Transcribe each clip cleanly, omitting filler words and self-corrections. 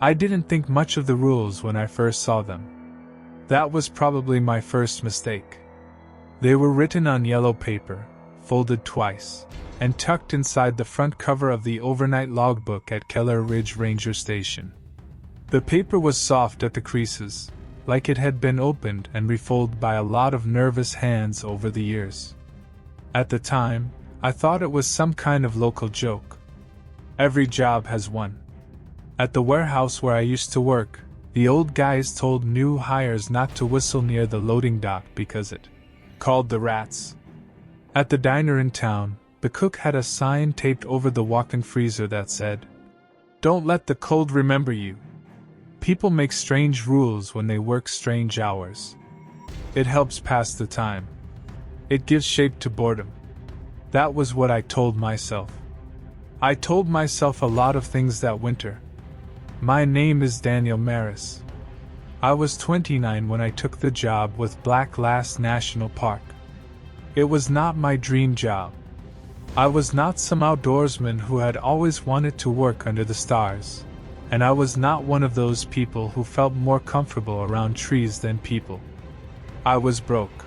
I didn't think much of the rules when I first saw them. That was probably my first mistake. They were written on yellow paper, folded twice, and tucked inside the front cover of the overnight logbook at Keller Ridge Ranger Station. The paper was soft at the creases, like it had been opened and refolded by a lot of nervous hands over the years. At the time, I thought it was some kind of local joke. Every job has one. At the warehouse where I used to work, the old guys told new hires not to whistle near the loading dock because it called the rats. At the diner in town, the cook had a sign taped over the walk-in freezer that said, "Don't let the cold remember you." People make strange rules when they work strange hours. It helps pass the time. It gives shape to boredom. That was what I told myself. I told myself a lot of things that winter. My name is Daniel Marris. I was 29 when I took the job with Blackglass National Park. It was not my dream job. I was not some outdoorsman who had always wanted to work under the stars, and I was not one of those people who felt more comfortable around trees than people. I was broke.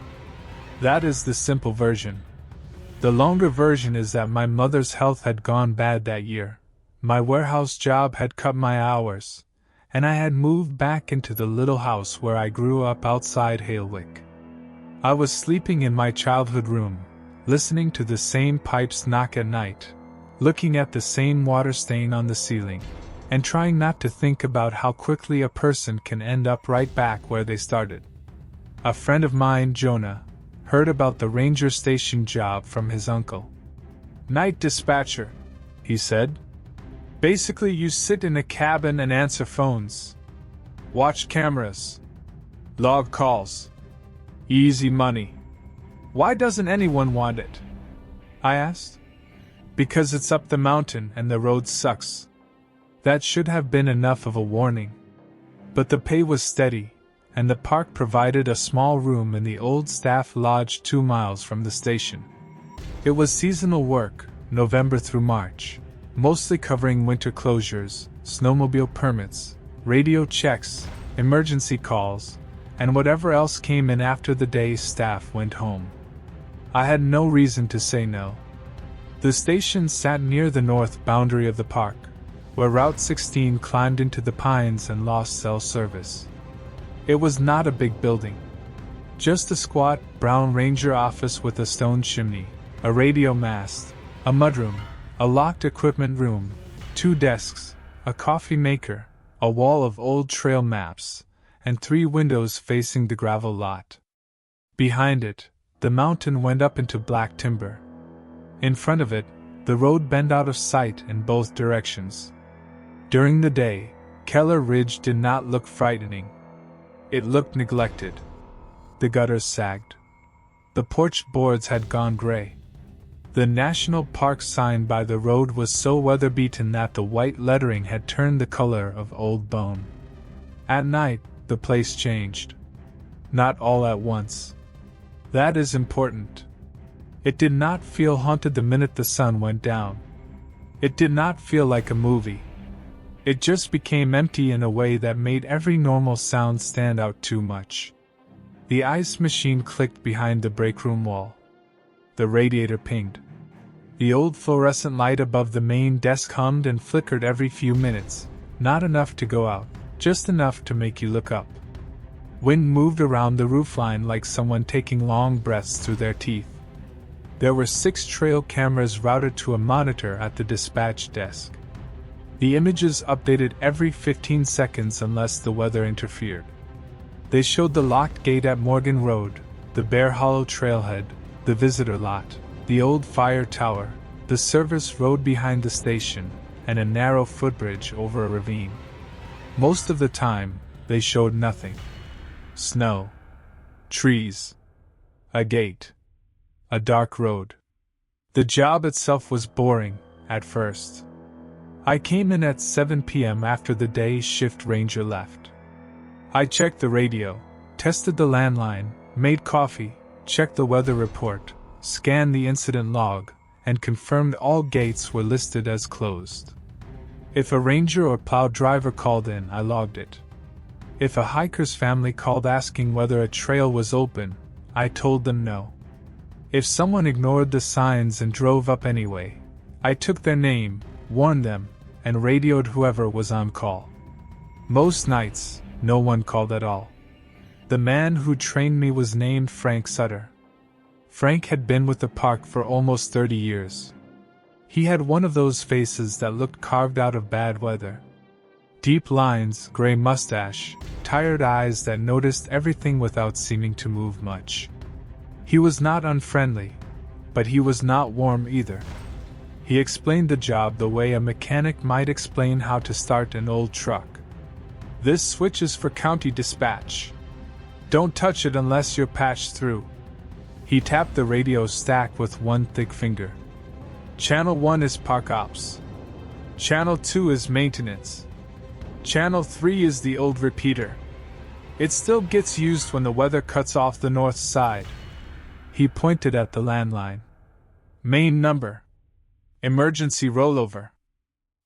That is the simple version. The longer version is that my mother's health had gone bad that year. My warehouse job had cut my hours, and I had moved back into the little house where I grew up outside Halewick. I was sleeping in my childhood room, listening to the same pipes knock at night, looking at the same water stain on the ceiling, and trying not to think about how quickly a person can end up right back where they started. A friend of mine, Jonah, heard about the ranger station job from his uncle. "Night dispatcher," he said. "Basically, you sit in a cabin and answer phones. Watch cameras. Log calls. Easy money. Why doesn't anyone want it?" I asked. "Because it's up the mountain and the road sucks." That should have been enough of a warning. But the pay was steady, and the park provided a small room in the old staff lodge 2 miles from the station. It was seasonal work, November through March, mostly covering winter closures, snowmobile permits, radio checks, emergency calls, and whatever else came in after the day's staff went home. I had no reason to say no. The station sat near the north boundary of the park, where Route 16 climbed into the pines and lost cell service. It was not a big building. Just a squat, brown ranger office with a stone chimney, a radio mast, a mudroom, a locked equipment room, 2 desks, a coffee maker, a wall of old trail maps, and 3 windows facing the gravel lot. Behind it, the mountain went up into black timber. In front of it, the road bent out of sight in both directions. During the day, Keller Ridge did not look frightening. It looked neglected. The gutters sagged. The porch boards had gone gray. The national park sign by the road was so weather-beaten that the white lettering had turned the color of old bone. At night, the place changed. Not all at once. That is important. It did not feel haunted the minute the sun went down. It did not feel like a movie. It just became empty in a way that made every normal sound stand out too much. The ice machine clicked behind the breakroom wall. The radiator pinged. The old fluorescent light above the main desk hummed and flickered every few minutes, not enough to go out, just enough to make you look up. Wind moved around the roofline like someone taking long breaths through their teeth. There were 6 trail cameras routed to a monitor at the dispatch desk. The images updated every 15 seconds unless the weather interfered. They showed the locked gate at Morgan Road, the Bear Hollow trailhead, the visitor lot, the old fire tower, the service road behind the station, and a narrow footbridge over a ravine. Most of the time, they showed nothing. Snow. Trees. A gate. A dark road. The job itself was boring, at first. I came in at 7 p.m. after the day shift ranger left. I checked the radio, tested the landline, made coffee, checked the weather report, scanned the incident log, and confirmed all gates were listed as closed. If a ranger or plow driver called in, I logged it. If a hiker's family called asking whether a trail was open, I told them no. If someone ignored the signs and drove up anyway, I took their name, warned them, and radioed whoever was on call. Most nights, no one called at all. The man who trained me was named Frank Sutter. Frank had been with the park for almost 30 years. He had one of those faces that looked carved out of bad weather. Deep lines, gray mustache, tired eyes that noticed everything without seeming to move much. He was not unfriendly, but he was not warm either. He explained the job the way a mechanic might explain how to start an old truck. This switch is for county dispatch. Don't touch it unless you're patched through. He tapped the radio stack with one thick finger. Channel 1 is Park Ops. Channel 2 is Maintenance. Channel 3 is the old repeater. It still gets used when the weather cuts off the north side. He pointed at the landline. Main number. Emergency rollover.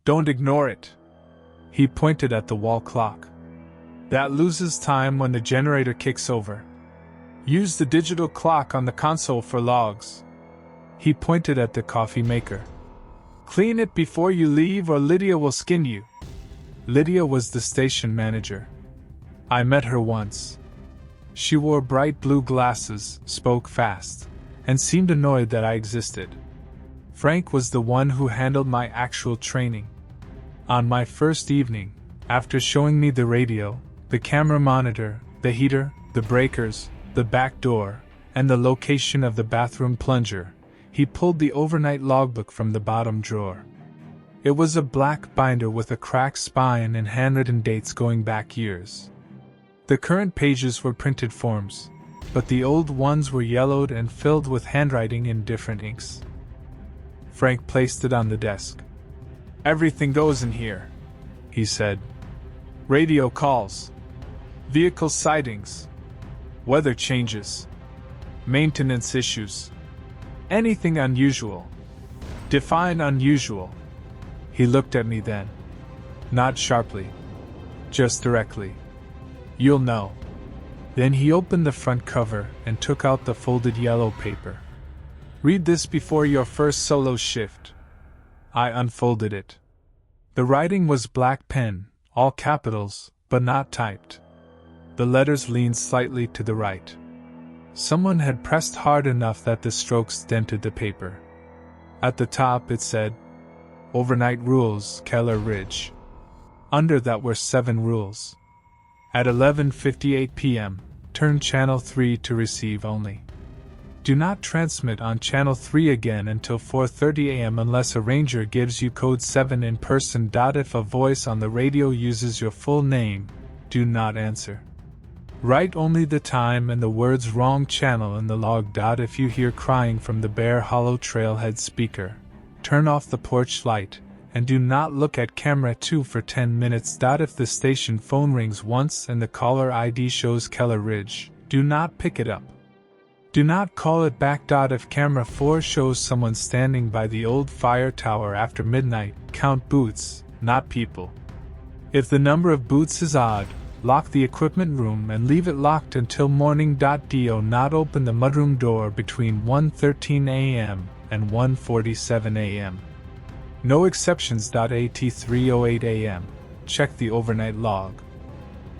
Don't ignore it. He pointed at the wall clock. That loses time when the generator kicks over. Use the digital clock on the console for logs. He pointed at the coffee maker. Clean it before you leave or Lydia will skin you. Lydia was the station manager. I met her once. She wore bright blue glasses, spoke fast, and seemed annoyed that I existed. Frank was the one who handled my actual training. On my first evening, after showing me the radio, the camera monitor, the heater, the breakers, the back door, and the location of the bathroom plunger, he pulled the overnight logbook from the bottom drawer. It was a black binder with a cracked spine and handwritten dates going back years. The current pages were printed forms, but the old ones were yellowed and filled with handwriting in different inks. Frank placed it on the desk. Everything goes in here, he said. Radio calls, vehicle sightings, weather changes, maintenance issues, anything unusual. Define unusual. He looked at me then. Not sharply, just directly. You'll know. Then he opened the front cover and took out the folded yellow paper. Read this before your first solo shift. I unfolded it. The writing was black pen, all capitals, but not typed. The letters leaned slightly to the right. Someone had pressed hard enough that the strokes dented the paper. At the top it said, Overnight Rules, Keller Ridge. Under that were 7 rules. At 11:58 p.m., turn Channel 3 to receive only. Do not transmit on Channel 3 again until 4:30 a.m. unless a ranger gives you code 7 in person. If a voice on the radio uses your full name, do not answer. Write only the time and the words wrong channel in the log. If you hear crying from the Bear Hollow Trailhead speaker, turn off the porch light, and do not look at camera 2 for 10 minutes. If the station phone rings once and the caller ID shows Keller Ridge, do not pick it up. Do not call it back. If camera 4 shows someone standing by the old fire tower after midnight, count boots, not people. If the number of boots is odd, lock the equipment room and leave it locked until morning. Do not open the mudroom door between 1:13 a.m. and 1:47 a.m. No exceptions. At 3:08 a.m., check the overnight log.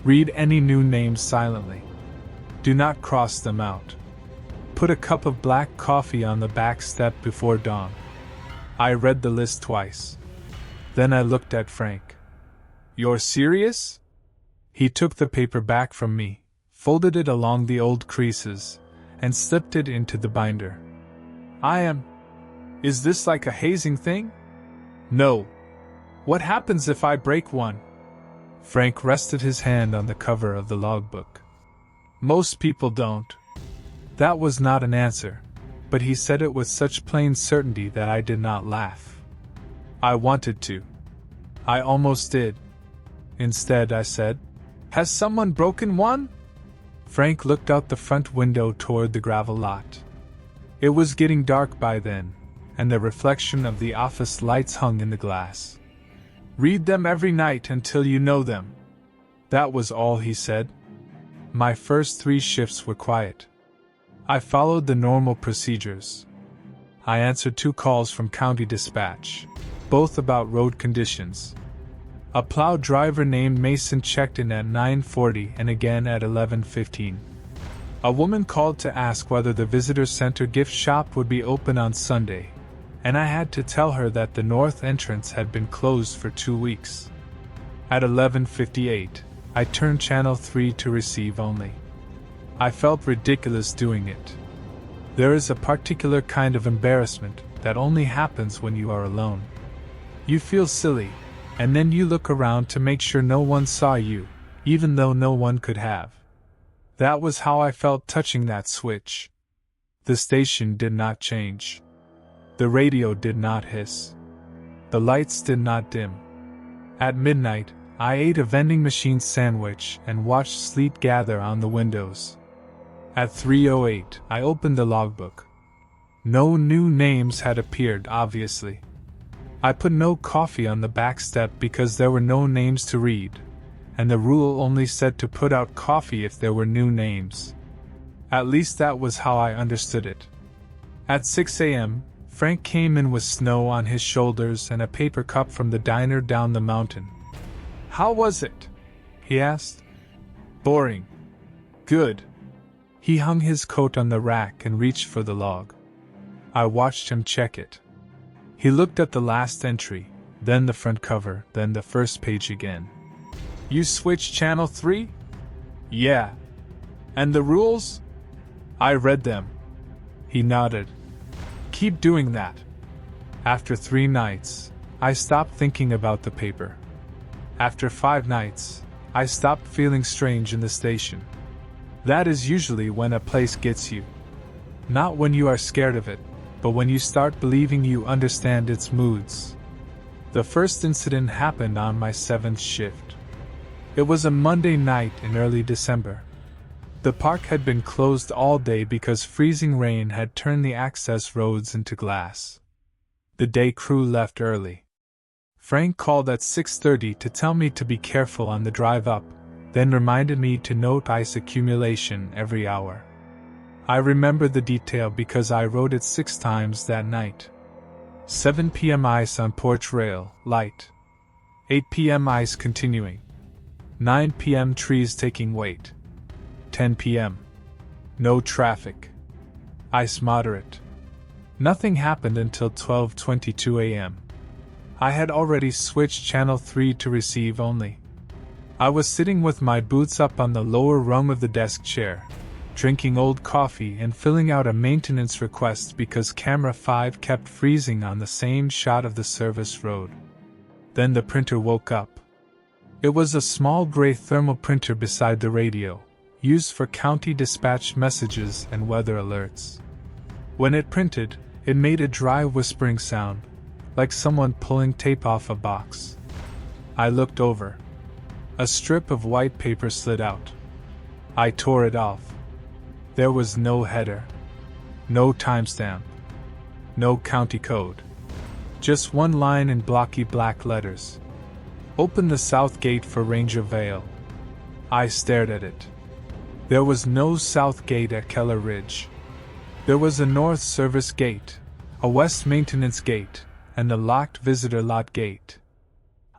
Read any new names silently. Do not cross them out. Put a cup of black coffee on the back step before dawn. I read the list twice. Then I looked at Frank. You're serious? He took the paper back from me, folded it along the old creases, and slipped it into the binder. I am. Is this like a hazing thing? No. What happens if I break one? Frank rested his hand on the cover of the logbook. Most people don't. That was not an answer, but he said it with such plain certainty that I did not laugh. I wanted to. I almost did. Instead, I said, Has someone broken one? Frank looked out the front window toward the gravel lot. It was getting dark by then, and the reflection of the office lights hung in the glass. Read them every night until you know them. That was all he said. My first 3 shifts were quiet. I followed the normal procedures. I answered 2 calls from county dispatch, both about road conditions. A plow driver named Mason checked in at 9:40 and again at 11:15. A woman called to ask whether the visitor center gift shop would be open on Sunday, and I had to tell her that the north entrance had been closed for 2 weeks. At 11:58, I turned channel 3 to receive only. I felt ridiculous doing it. There is a particular kind of embarrassment that only happens when you are alone. You feel silly, and then you look around to make sure no one saw you, even though no one could have. That was how I felt touching that switch. The station did not change. The radio did not hiss. The lights did not dim. At midnight, I ate a vending machine sandwich and watched sleet gather on the windows. At 3:08, I opened the logbook. No new names had appeared, obviously. I put no coffee on the back step because there were no names to read, and the rule only said to put out coffee if there were new names. At least that was how I understood it. At 6 a.m., Frank came in with snow on his shoulders and a paper cup from the diner down the mountain. "How was it?" he asked. "Boring." "Good." He hung his coat on the rack and reached for the log. I watched him check it. He looked at the last entry, then the front cover, then the first page again. "You switched channel 3? "Yeah." "And the rules?" "I read them." He nodded. "Keep doing that." After 3 nights, I stopped thinking about the paper. After 5 nights, I stopped feeling strange in the station. That is usually when a place gets you. Not when you are scared of it, but when you start believing you understand its moods. The first incident happened on my 7th shift. It was a Monday night in early December. The park had been closed all day because freezing rain had turned the access roads into glass. The day crew left early. Frank called at 6:30 to tell me to be careful on the drive up, then reminded me to note ice accumulation every hour. I remember the detail because I wrote it 6 times that night. 7 p.m. ice on porch rail, light. 8 p.m. ice continuing. 9 p.m. trees taking weight. 10 p.m. No traffic. Ice moderate. Nothing happened until 12:22 a.m. I had already switched channel 3 to receive only. I was sitting with my boots up on the lower rung of the desk chair, drinking old coffee and filling out a maintenance request because camera 5 kept freezing on the same shot of the service road. Then the printer woke up. It was a small gray thermal printer beside the radio, used for county dispatch messages and weather alerts. When it printed, it made a dry whispering sound, like someone pulling tape off a box. I looked over. A strip of white paper slid out. I tore it off. There was no header, no timestamp, no county code. Just one line in blocky black letters. "Open the south gate for Ranger Vale." I stared at it. There was no south gate at Keller Ridge. There was a north service gate, a west maintenance gate, and a locked visitor lot gate.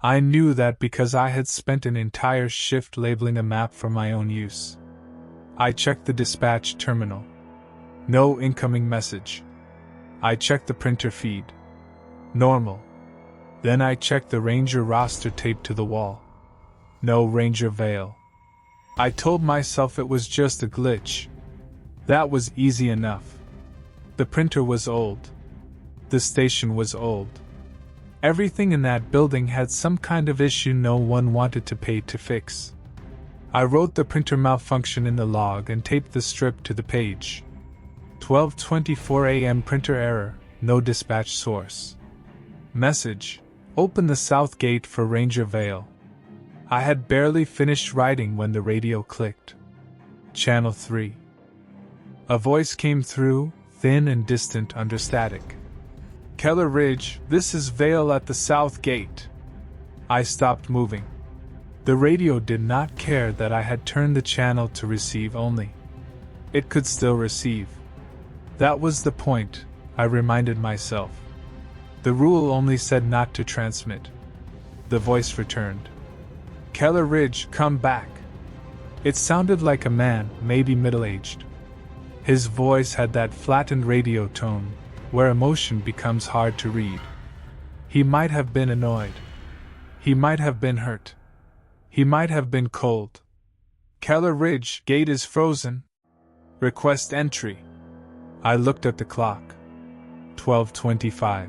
I knew that because I had spent an entire shift labeling a map for my own use. I checked the dispatch terminal. No incoming message. I checked the printer feed. Normal. Then I checked the Ranger roster taped to the wall. No Ranger Vale. I told myself it was just a glitch. That was easy enough. The printer was old. The station was old. Everything in that building had some kind of issue no one wanted to pay to fix. I wrote the printer malfunction in the log and taped the strip to the page. 12:24 a.m. printer error, no dispatch source. Message: open the south gate for Ranger Vale. I had barely finished writing when the radio clicked. Channel 3. A voice came through, thin and distant under static. "Keller Ridge, this is Vale at the south gate." I stopped moving. The radio did not care that I had turned the channel to receive only. It could still receive. That was the point, I reminded myself. The rule only said not to transmit. The voice returned. Keller Ridge, come back. It sounded like a man, maybe middle-aged. His voice had that flattened radio tone, where emotion becomes hard to read. He might have been annoyed. He might have been hurt. He might have been cold. Keller Ridge, gate is frozen. Request entry. I looked at the clock. 12:25.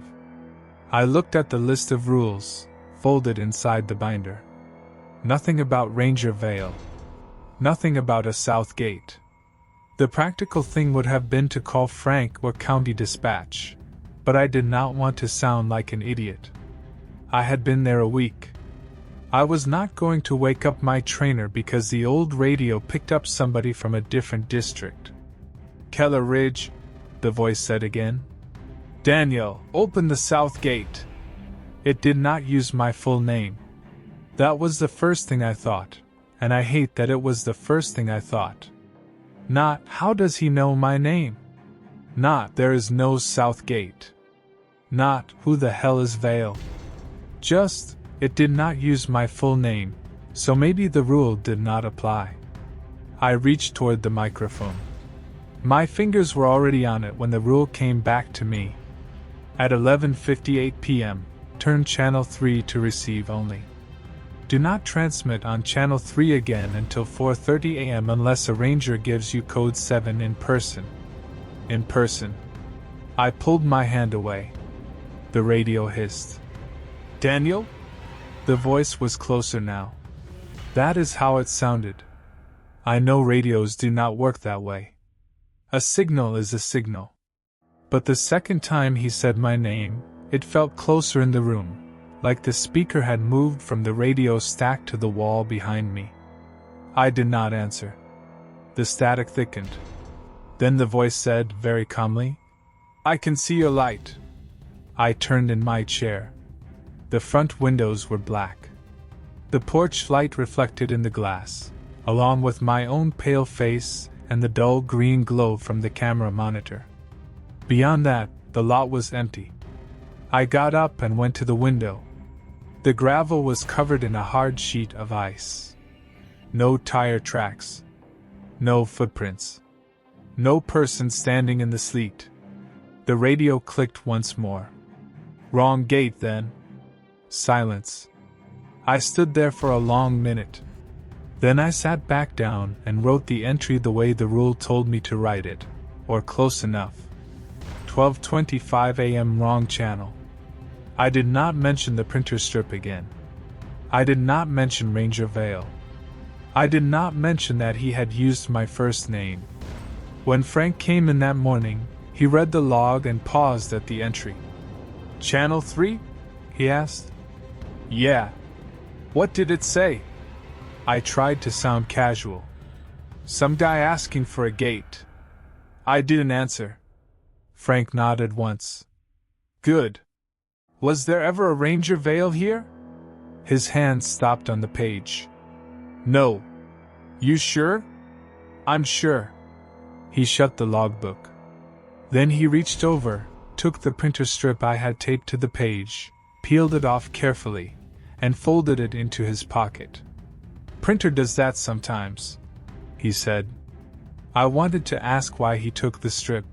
I looked at the list of rules, folded inside the binder. Nothing about Ranger Vale. Nothing about a south gate. The practical thing would have been to call Frank or County Dispatch, but I did not want to sound like an idiot. I had been there a week. I was not going to wake up my trainer because the old radio picked up somebody from a different district. Keller Ridge, the voice said again. Daniel, open the south gate. It did not use my full name. That was the first thing I thought, and I hate that it was the first thing I thought. Not, how does he know my name? Not, there is no south gate. Not, who the hell is Vale? Just, it did not use my full name, so maybe the rule did not apply. I reached toward the microphone. My fingers were already on it when the rule came back to me. At 11:58 p.m., turn channel 3 to receive only. Do not transmit on channel 3 again until 4:30 a.m. unless a ranger gives you code 7 in person. In person. I pulled my hand away. The radio hissed. Daniel? The voice was closer now. That is how it sounded. I know radios do not work that way. A signal is a signal. But the second time he said my name, it felt closer in the room, like the speaker had moved from the radio stack to the wall behind me. I did not answer. The static thickened. Then the voice said, very calmly, I can see your light. I turned in my chair. The front windows were black. The porch light reflected in the glass, along with my own pale face and the dull green glow from the camera monitor. Beyond that, the lot was empty. I got up and went to the window. The gravel was covered in a hard sheet of ice. No tire tracks. No footprints. No person standing in the sleet. The radio clicked once more. Wrong gate, then. Silence. I stood there for a long minute. Then I sat back down and wrote the entry the way the rule told me to write it, or close enough. 12:25 a.m. wrong channel. I did not mention the printer strip again. I did not mention Ranger Vale. I did not mention that he had used my first name. When Frank came in that morning, he read the log and paused at the entry. Channel 3? He asked. Yeah. What did it say? I tried to sound casual. Some guy asking for a gate. I didn't answer. Frank nodded once. Good. Was there ever a Ranger Vale here? His hand stopped on the page. No. You sure? I'm sure. He shut the logbook. Then he reached over, took the printer strip I had taped to the page, peeled it off carefully, and folded it into his pocket. Printer does that sometimes, he said. I wanted to ask why he took the strip.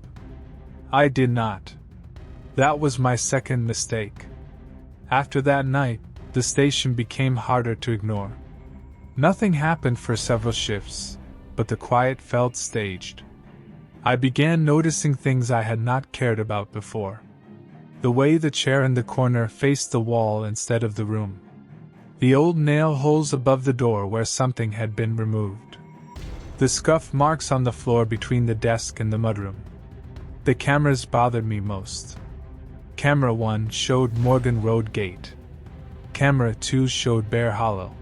I did not. That was my second mistake. After that night, the station became harder to ignore. Nothing happened for several shifts, but the quiet felt staged. I began noticing things I had not cared about before. The way the chair in the corner faced the wall instead of the room. The old nail holes above the door where something had been removed. The scuff marks on the floor between the desk and the mudroom. The cameras bothered me most. Camera 1 showed Morgan Road Gate. Camera 2 showed Bear Hollow.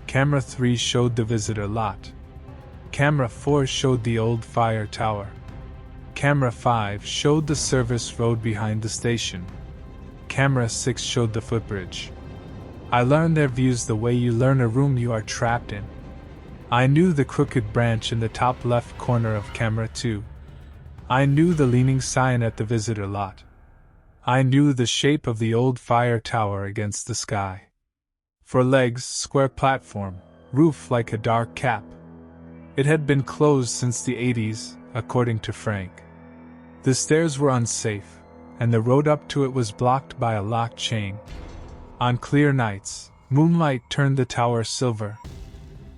Camera 3 showed the visitor lot. Camera 4 showed the old fire tower. Camera 5 showed the service road behind the station. Camera 6 showed the footbridge. I learned their views the way you learn a room you are trapped in. I knew the crooked branch in the top left corner of camera 2. I knew the leaning sign at the visitor lot. I knew the shape of the old fire tower against the sky. For legs, square platform, roof like a dark cap. It had been closed since the 80s, according to Frank. The stairs were unsafe, and the road up to it was blocked by a locked chain. On clear nights, moonlight turned the tower silver.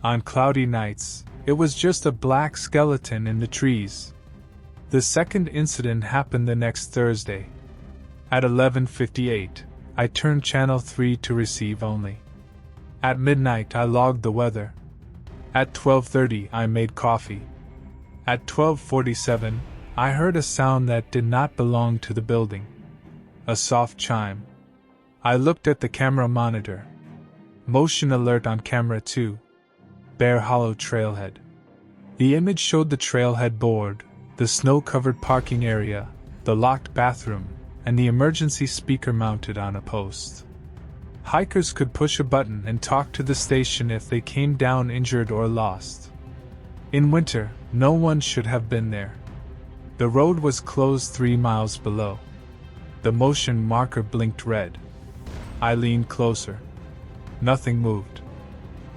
On cloudy nights, it was just a black skeleton in the trees. The second incident happened the next Thursday. At 11:58, I turned channel 3 to receive only. At midnight I logged the weather. At 12:30 I made coffee. At 12:47, I heard a sound that did not belong to the building. A soft chime. I looked at the camera monitor. Motion alert on camera 2. Bear Hollow trailhead. The image showed the trailhead board, the snow-covered parking area, the locked bathroom, and the emergency speaker mounted on a post. Hikers could push a button and talk to the station if they came down injured or lost. In winter, no one should have been there. The road was closed 3 miles below. The motion marker blinked red. I leaned closer. Nothing moved.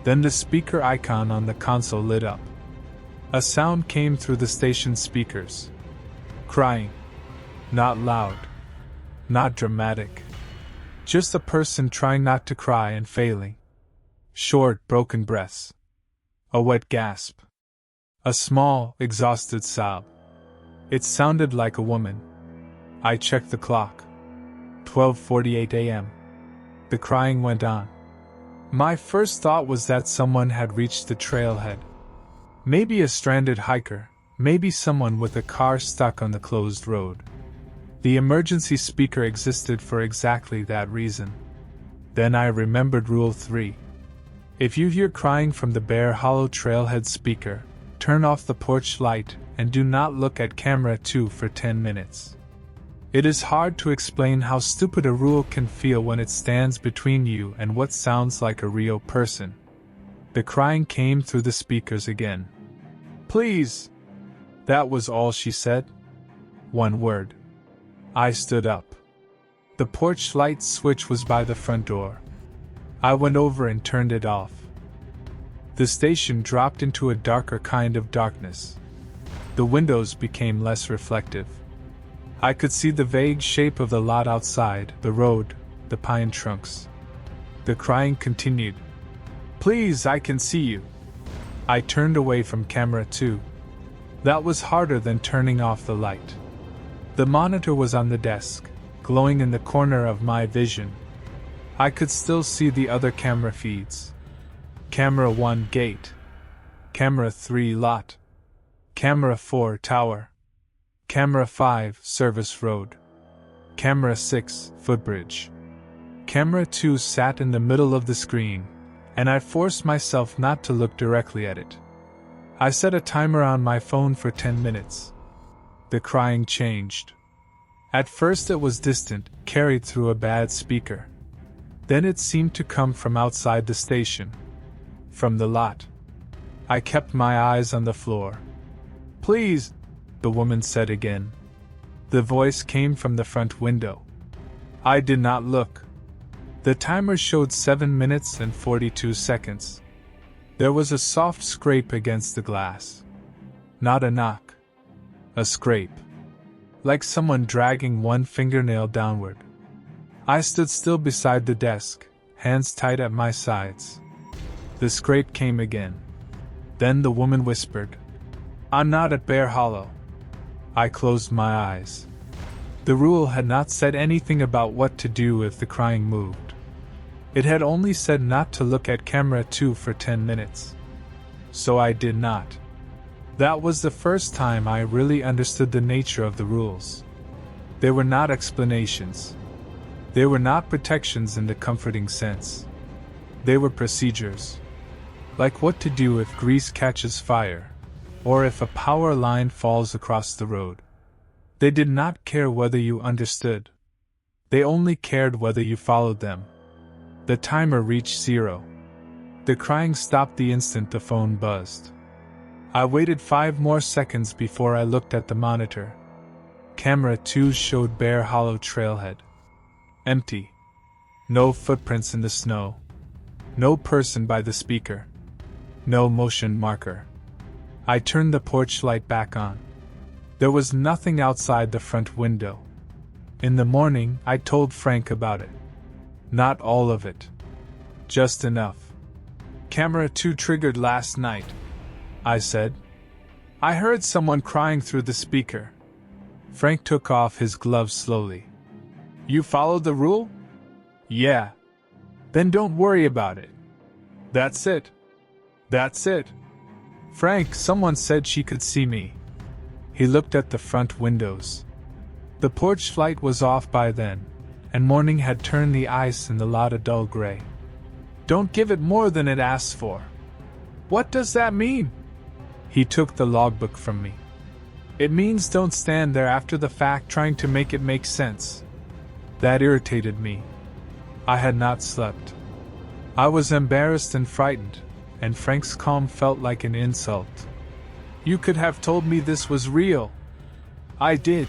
Then the speaker icon on the console lit up. A sound came through the station speakers. Crying. Not loud. Not dramatic. Just a person trying not to cry and failing. Short, broken breaths. A wet gasp. A small, exhausted sob. It sounded like a woman. I checked the clock. 12:48 a.m. The crying went on. My first thought was that someone had reached the trailhead. Maybe a stranded hiker, maybe someone with a car stuck on the closed road. The emergency speaker existed for exactly that reason. Then I remembered Rule 3. If you hear crying from the Bear Hollow trailhead speaker, turn off the porch light and do not look at camera 2 for 10 minutes. It is hard to explain how stupid a rule can feel when it stands between you and what sounds like a real person. The crying came through the speakers again. Please! That was all she said. One word. I stood up. The porch light switch was by the front door. I went over and turned it off. The station dropped into a darker kind of darkness. The windows became less reflective. I could see the vague shape of the lot outside, the road, the pine trunks. The crying continued. Please, I can see you. I turned away from camera 2. That was harder than turning off the light. The monitor was on the desk, glowing in the corner of my vision. I could still see the other camera feeds. Camera 1 gate. Camera 3 lot. Camera 4 tower. Camera 5 service road. Camera 6 footbridge. Camera 2 sat in the middle of the screen, and I forced myself not to look directly at it. I set a timer on my phone for 10 minutes. The crying changed. At first it was distant, carried through a bad speaker. Then it seemed to come from outside the station. From the lot. I kept my eyes on the floor. Please, the woman said again. The voice came from the front window. I did not look. The timer showed 7 minutes and 42 seconds. There was a soft scrape against the glass. Not a knock. A scrape. Like someone dragging one fingernail downward. I stood still beside the desk, hands tight at my sides. The scrape came again. Then the woman whispered, I'm not at Bear Hollow. I closed my eyes. The rule had not said anything about what to do if the crying moved. It had only said not to look at camera 2 for 10 minutes. So I did not. That was the first time I really understood the nature of the rules. They were not explanations. They were not protections in the comforting sense. They were procedures. Like what to do if grease catches fire, or if a power line falls across the road. They did not care whether you understood. They only cared whether you followed them. The timer reached 0. The crying stopped the instant the phone buzzed. I waited 5 more seconds before I looked at the monitor. Camera 2 showed Bear Hollow trailhead. Empty. No footprints in the snow. No person by the speaker. No motion marker. I turned the porch light back on. There was nothing outside the front window. In the morning, I told Frank about it. Not all of it. Just enough. Camera 2 triggered last night, I said. I heard someone crying through the speaker. Frank took off his gloves slowly. You followed the rule? Yeah. Then don't worry about it. That's it. That's it. Frank, someone said she could see me. He looked at the front windows. The porch light was off by then, and morning had turned the ice in the lot a dull gray. Don't give it more than it asks for. What does that mean? He took the logbook from me. It means don't stand there after the fact trying to make it make sense. That irritated me. I had not slept. I was embarrassed and frightened, and Frank's calm felt like an insult. You could have told me this was real. I did.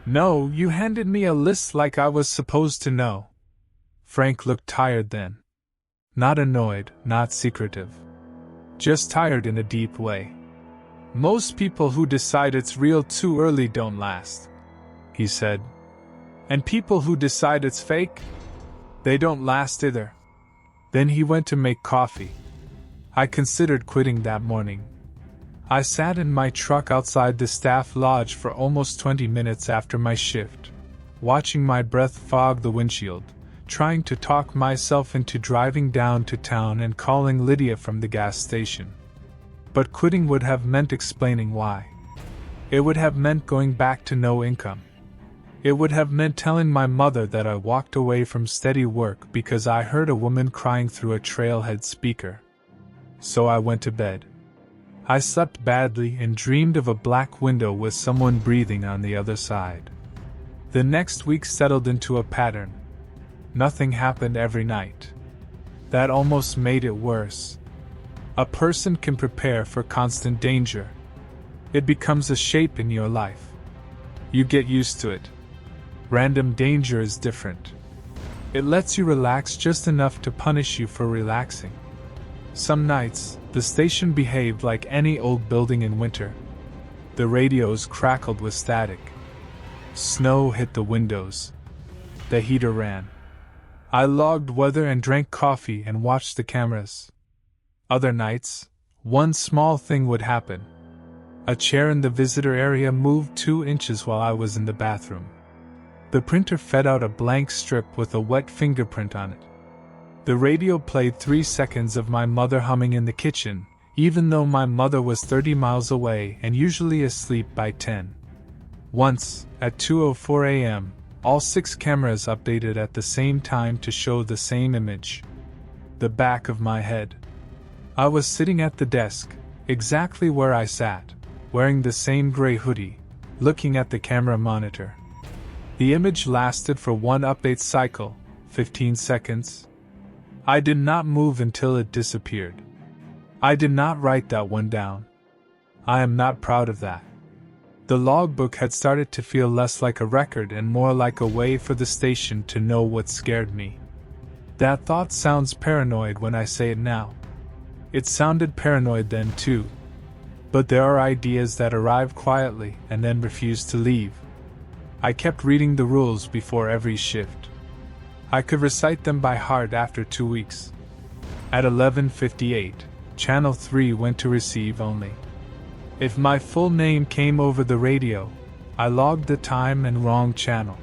No, you handed me a list like I was supposed to know. Frank looked tired then. Not annoyed, not secretive. Just tired in a deep way. Most people who decide it's real too early don't last, he said. And people who decide it's fake, they don't last either. Then he went to make coffee. I considered quitting that morning. I sat in my truck outside the staff lodge for almost 20 minutes after my shift, watching my breath fog the windshield, trying to talk myself into driving down to town and calling Lydia from the gas station. But quitting would have meant explaining why. It would have meant going back to no income. It would have meant telling my mother that I walked away from steady work because I heard a woman crying through a trailhead speaker. So I went to bed. I slept badly and dreamed of a black window with someone breathing on the other side. The next week settled into a pattern. Nothing happened every night. That almost made it worse. A person can prepare for constant danger. It becomes a shape in your life. You get used to it. Random danger is different. It lets you relax just enough to punish you for relaxing. Some nights, the station behaved like any old building in winter. The radios crackled with static. Snow hit the windows. The heater ran. I logged weather and drank coffee and watched the cameras. Other nights, one small thing would happen. A chair in the visitor area moved 2 inches while I was in the bathroom. The printer fed out a blank strip with a wet fingerprint on it. The radio played 3 seconds of my mother humming in the kitchen, even though my mother was 30 miles away and usually asleep by 10. Once, at 2:04 a.m., all 6 cameras updated at the same time to show the same image. The back of my head. I was sitting at the desk, exactly where I sat, wearing the same gray hoodie, looking at the camera monitor. The image lasted for one update cycle, 15 seconds. I did not move until it disappeared. I did not write that one down. I am not proud of that. The logbook had started to feel less like a record and more like a way for the station to know what scared me. That thought sounds paranoid when I say it now. It sounded paranoid then too. But there are ideas that arrive quietly and then refuse to leave. I kept reading the rules before every shift. I could recite them by heart after 2 weeks. At 11:58, Channel 3 went to receive only. If my full name came over the radio, I logged the time and wrong channel.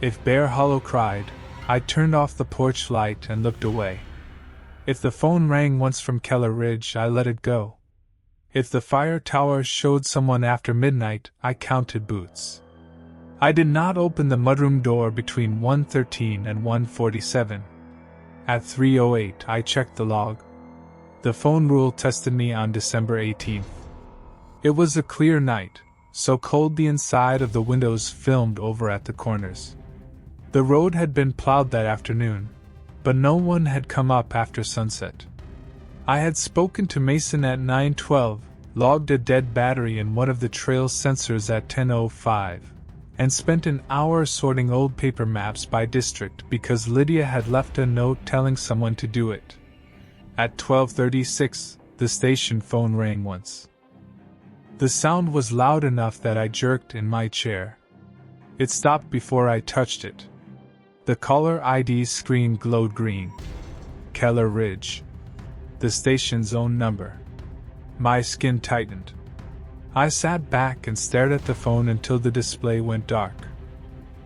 If Bear Hollow cried, I turned off the porch light and looked away. If the phone rang once from Keller Ridge, I let it go. If the fire tower showed someone after midnight, I counted boots. I did not open the mudroom door between 1:13 and 1:47. At 3:08 I checked the log. The phone rule tested me on December 18th. It was a clear night, so cold the inside of the windows filmed over at the corners. The road had been plowed that afternoon. but no one had come up after sunset. I had spoken to Mason at 9:12, logged a dead battery in one of the trail sensors at 10:05, and spent an hour sorting old paper maps by district because Lydia had left a note telling someone to do it. At 12:36, the station phone rang once. The sound was loud enough that I jerked in my chair. It stopped before I touched it. The caller ID screen glowed green. Keller Ridge. The station's own number. My skin tightened. I sat back and stared at the phone until the display went dark.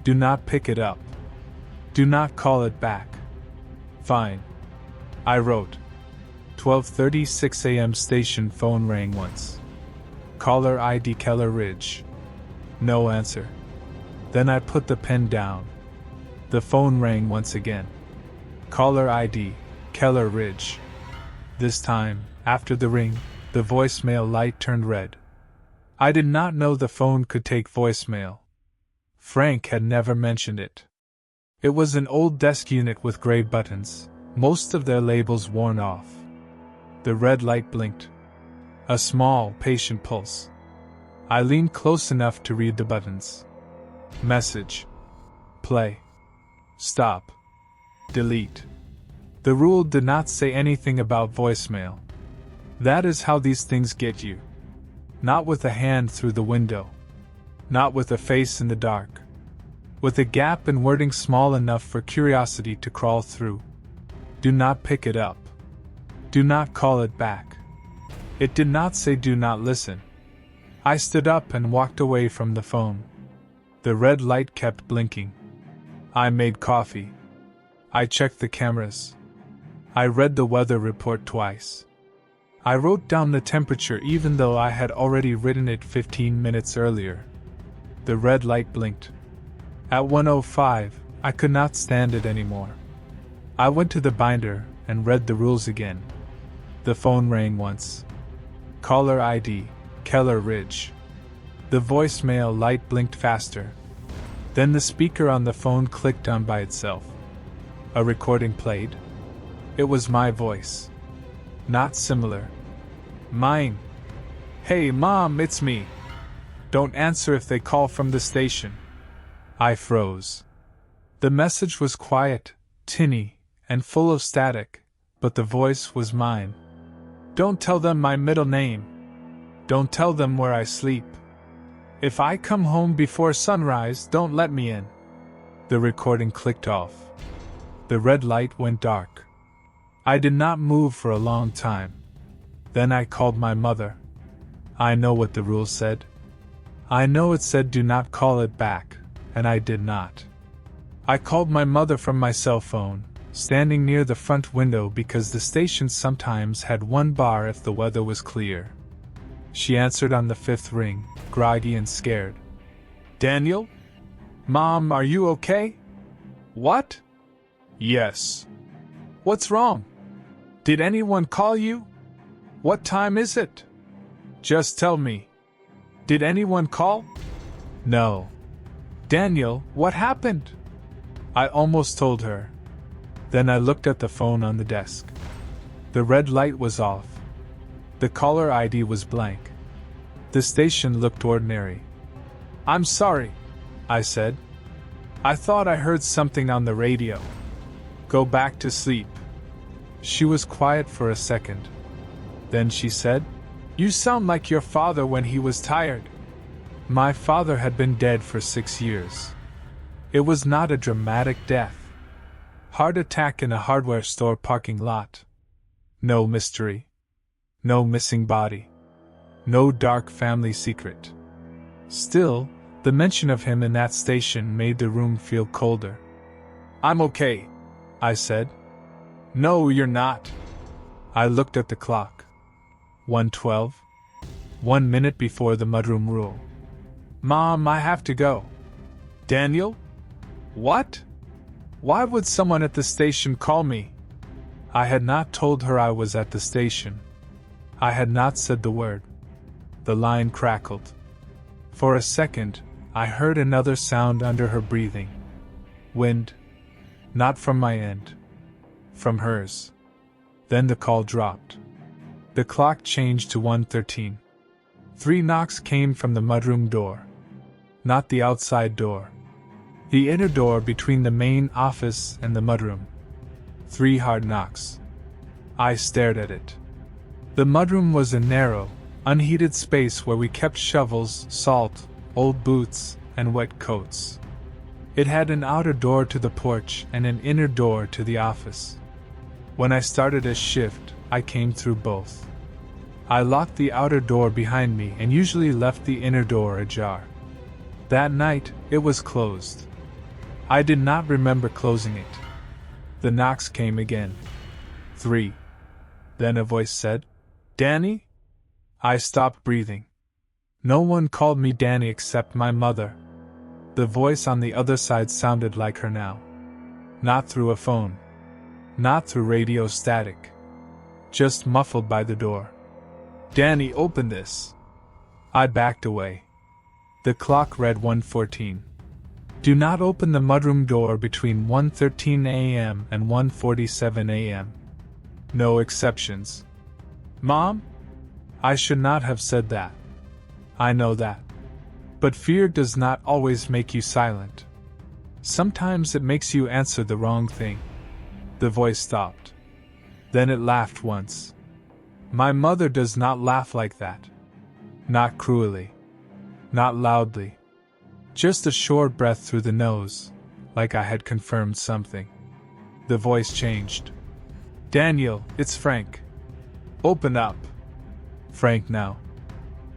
Do not pick it up. Do not call it back. Fine. I wrote. 12:36 a.m. station phone rang once. Caller ID Keller Ridge. No answer. Then I put the pen down. The phone rang once again. Caller ID Keller Ridge. This time, after the ring, the voicemail light turned red. I did not know the phone could take voicemail. Frank had never mentioned it. It was an old desk unit with gray buttons, most of their labels worn off. The red light blinked. A small, patient pulse. I leaned close enough to read the buttons. Message. Play. Stop. Delete. The rule did not say anything about voicemail. That is how these things get you. Not with a hand through the window. Not with a face in the dark. With a gap in wording small enough for curiosity to crawl through. Do not pick it up. Do not call it back. It did not say do not listen. I stood up and walked away from the phone. The red light kept blinking. I made coffee. I checked the cameras. I read the weather report twice. I wrote down the temperature even though I had already written it 15 minutes earlier. The red light blinked. At 1:05, I could not stand it anymore. I went to the binder and read the rules again. The phone rang once. Caller ID, Keller Ridge. The voicemail light blinked faster. Then the speaker on the phone clicked on by itself. A recording played. It was my voice. Not similar. Mine. Hey, Mom, it's me. Don't answer if they call from the station. I froze. The message was quiet, tinny, and full of static, but the voice was mine. Don't tell them my middle name. Don't tell them where I sleep. If I come home before sunrise, don't let me in. The recording clicked off. The red light went dark. I did not move for a long time. Then I called my mother. I know what the rules said. I know it said do not call it back, and I did not. I called my mother from my cell phone, standing near the front window because the station sometimes had one bar if the weather was clear. She answered on the fifth ring, groggy and scared. Daniel? Mom, are you okay? What? Yes. What's wrong? Did anyone call you? What time is it? Just tell me. Did anyone call? No. Daniel, what happened? I almost told her. Then I looked at the phone on the desk. The red light was off. The caller ID was blank. The station looked ordinary. I'm sorry, I said. I thought I heard something on the radio. Go back to sleep. She was quiet for a second. Then she said, You sound like your father when he was tired. My father had been dead for 6 years. It was not a dramatic death. Heart attack in a hardware store parking lot. No mystery. No missing body. No dark family secret. Still, the mention of him in that station made the room feel colder. I'm okay, I said. No, you're not. I looked at the clock. 1:12. 1 minute before the mudroom rule. Mom, I have to go. Daniel? What? Why would someone at the station call me? I had not told her I was at the station. I had not said the word. The line crackled. For a second, I heard another sound under her breathing. Wind. Not from my end. from hers. Then the call dropped. The clock changed to 1:13. 3 knocks came from the mudroom door. Not the outside door. The inner door between the main office and the mudroom. 3 hard knocks. I stared at it. The mudroom was a narrow, unheated space where we kept shovels, salt, old boots, and wet coats. It had an outer door to the porch and an inner door to the office. When I started a shift, I came through both. I locked the outer door behind me and usually left the inner door ajar. That night, it was closed. I did not remember closing it. The knocks came again. 3. Then a voice said, "Danny?" I stopped breathing. No one called me Danny except my mother. The voice on the other side sounded like her now. Not through a phone. Not through radio static. Just muffled by the door. "Danny, open this." I backed away. The clock read 1:14. Do not open the mudroom door between 1:13 a.m. and 1:47 a.m. No exceptions. Mom? I should not have said that. I know that. But fear does not always make you silent. Sometimes it makes you answer the wrong thing. The voice stopped. Then it laughed once. My mother does not laugh like that. Not cruelly. Not loudly. Just a short breath through the nose, like I had confirmed something. The voice changed. "Daniel, it's Frank. Open up." Frank now.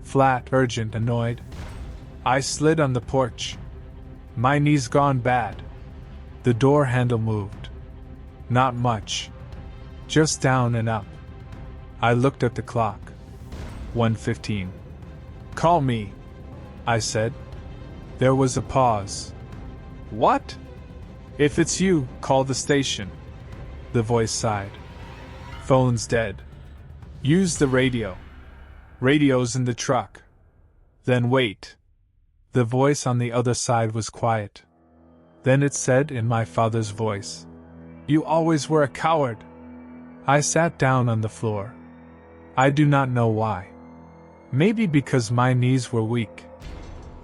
Flat, urgent, annoyed. I slid on the porch. My knee's gone bad. The door handle moved. Not much. Just down and up. I looked at the clock. 1:15. "Call me," I said. There was a pause. "What?" "If it's you, call the station." The voice sighed. "Phone's dead. Use the radio. Radio's in the truck." "Then wait." The voice on the other side was quiet. Then it said in my father's voice, "You always were a coward." I sat down on the floor. I do not know why. Maybe because my knees were weak.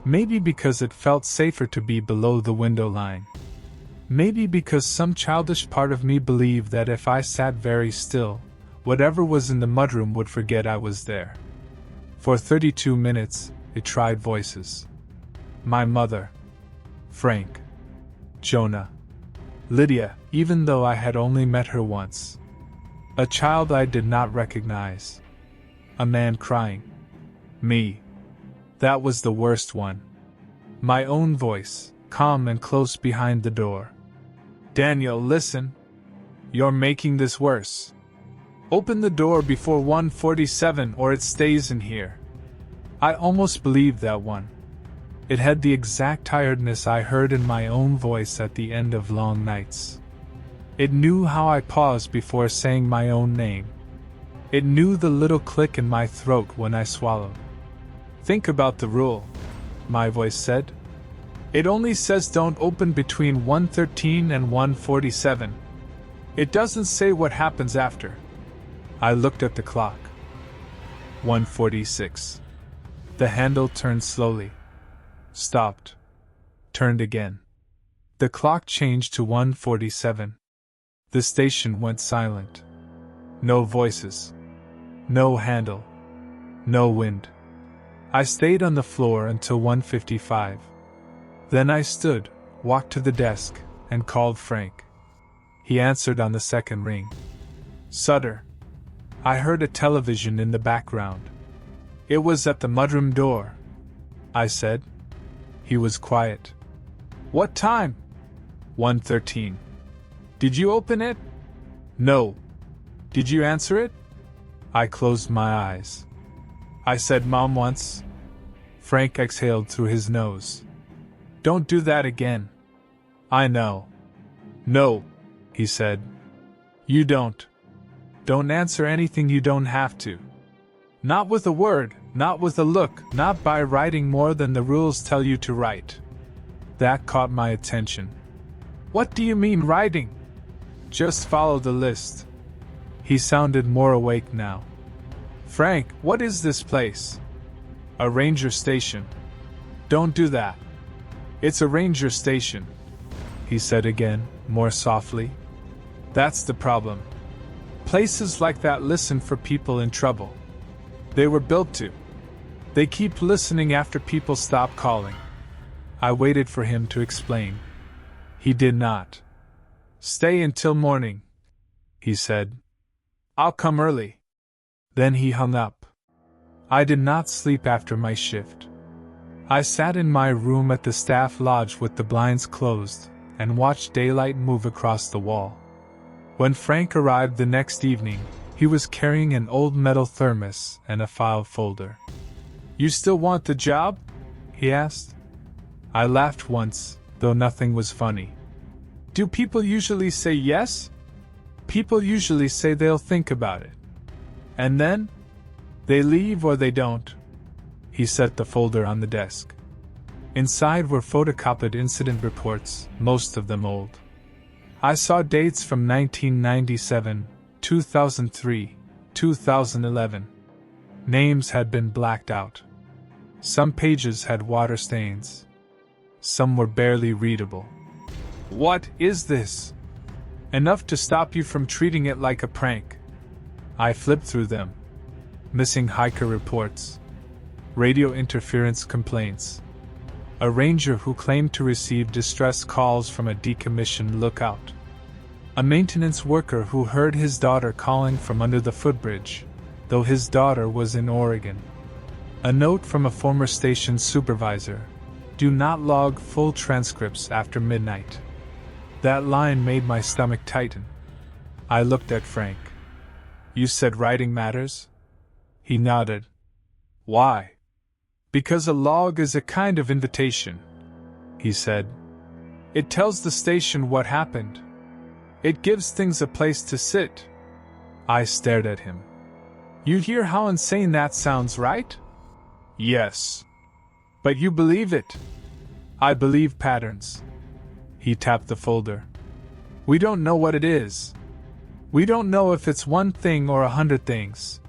Maybe because it felt safer to be below the window line. Maybe because some childish part of me believed that if I sat very still, whatever was in the mudroom would forget I was there. For 32 minutes, it tried voices. My mother. Frank. Jonah. Lydia, even though I had only met her once. A child I did not recognize. A man crying. Me. That was the worst one. My own voice, calm and close behind the door. "Daniel, listen. You're making this worse. Open the door before 1:47 or it stays in here." I almost believed that one. It had the exact tiredness I heard in my own voice at the end of long nights. It knew how I paused before saying my own name. It knew the little click in my throat when I swallowed. "Think about the rule," my voice said. "It only says don't open between 1:13 and 1:47. It doesn't say what happens after." I looked at the clock. 1:46. The handle turned slowly. Stopped. Turned again. The clock changed to 1:47. The station went silent. No voices. No handle. No wind. I stayed on the floor until 1:55. Then I stood, walked to the desk, and called Frank. He answered on the second ring. "Sutter." I heard a television in the background. "It was at the mudroom door," I said. He was quiet. "What time?" 1:13. "Did you open it?" "No." "Did you answer it?" I closed my eyes. "I said Mom once." Frank exhaled through his nose. "Don't do that again." "I know." "No," he said. "You don't. Don't answer anything you don't have to. Not with a word, not with a look, not by writing more than the rules tell you to write." That caught my attention. "What do you mean writing?" Just follow the list. He sounded more awake now. Frank, what is this place? A ranger station. Don't do that. It's a ranger station, he said again, more softly. That's the problem. Places like that listen for people in trouble. They were built to. They keep listening after people stop calling. I waited for him to explain. He did not. Stay until morning, he said. I'll come early. Then he hung up. I did not sleep after my shift. I sat in my room at the staff lodge with the blinds closed and watched daylight move across the wall. When Frank arrived the next evening, he was carrying an old metal thermos and a file folder. You still want the job? He asked. I laughed once, though nothing was funny. Do people usually say yes? People usually say they'll think about it. And then? They leave or they don't. He set the folder on the desk. Inside were photocopied incident reports, most of them old. I saw dates from 1997, 2003, 2011. Names had been blacked out. Some pages had water stains. Some were barely readable. What is this? Enough to stop you from treating it like a prank. I flipped through them. Missing hiker reports. Radio interference complaints. A ranger who claimed to receive distress calls from a decommissioned lookout. A maintenance worker who heard his daughter calling from under the footbridge, though his daughter was in Oregon. A note from a former station supervisor. Do not log full transcripts after midnight. That line made my stomach tighten. I looked at Frank. You said writing matters? He nodded. Why? Because a log is a kind of invitation, he said. It tells the station what happened. It gives things a place to sit. I stared at him. You hear how insane that sounds, right? Yes. But you believe it. I believe patterns. He tapped the folder. We don't know what it is. We don't know if it's one thing or 100 things.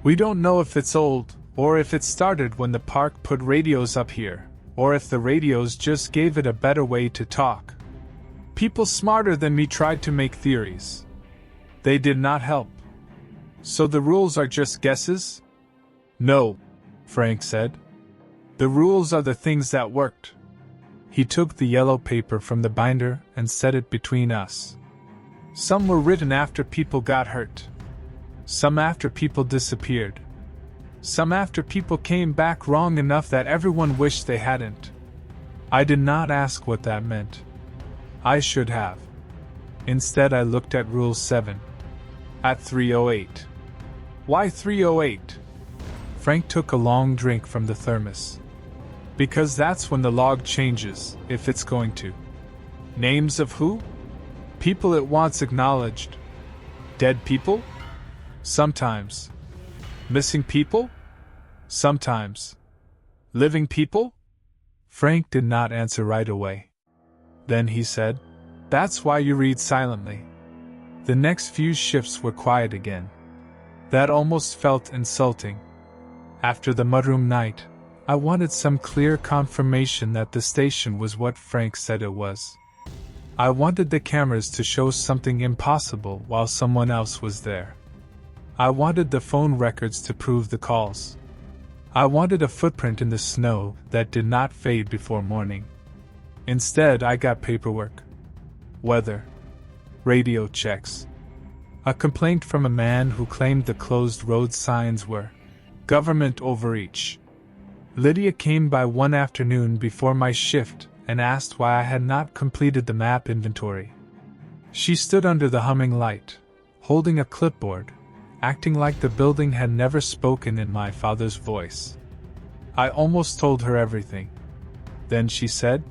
We don't know if it's old, or if it started when the park put radios up here, or if the radios just gave it a better way to talk. People smarter than me tried to make theories. They did not help. So the rules are just guesses? No, Frank said. The rules are the things that worked. He took the yellow paper from the binder and set it between us. Some were written after people got hurt. Some after people disappeared. Some after people came back wrong enough that everyone wished they hadn't. I did not ask what that meant. I should have. Instead, I looked at Rule 7. At 3:08. Why 3:08? Frank took a long drink from the thermos. Because that's when the log changes, if it's going to. Names of who? People it wants acknowledged. Dead people? Sometimes. Missing people? Sometimes. Living people? Frank did not answer right away. Then he said, That's why you read silently. The next few shifts were quiet again. That almost felt insulting. After the mudroom night, I wanted some clear confirmation that the station was what Frank said it was. I wanted the cameras to show something impossible while someone else was there. I wanted the phone records to prove the calls. I wanted a footprint in the snow that did not fade before morning. Instead, I got paperwork. Weather. Radio checks. A complaint from a man who claimed the closed road signs were government overreach. Lydia came by one afternoon before my shift and asked why I had not completed the map inventory. She stood under the humming light, holding a clipboard, acting like the building had never spoken in my father's voice. I almost told her everything. Then she said,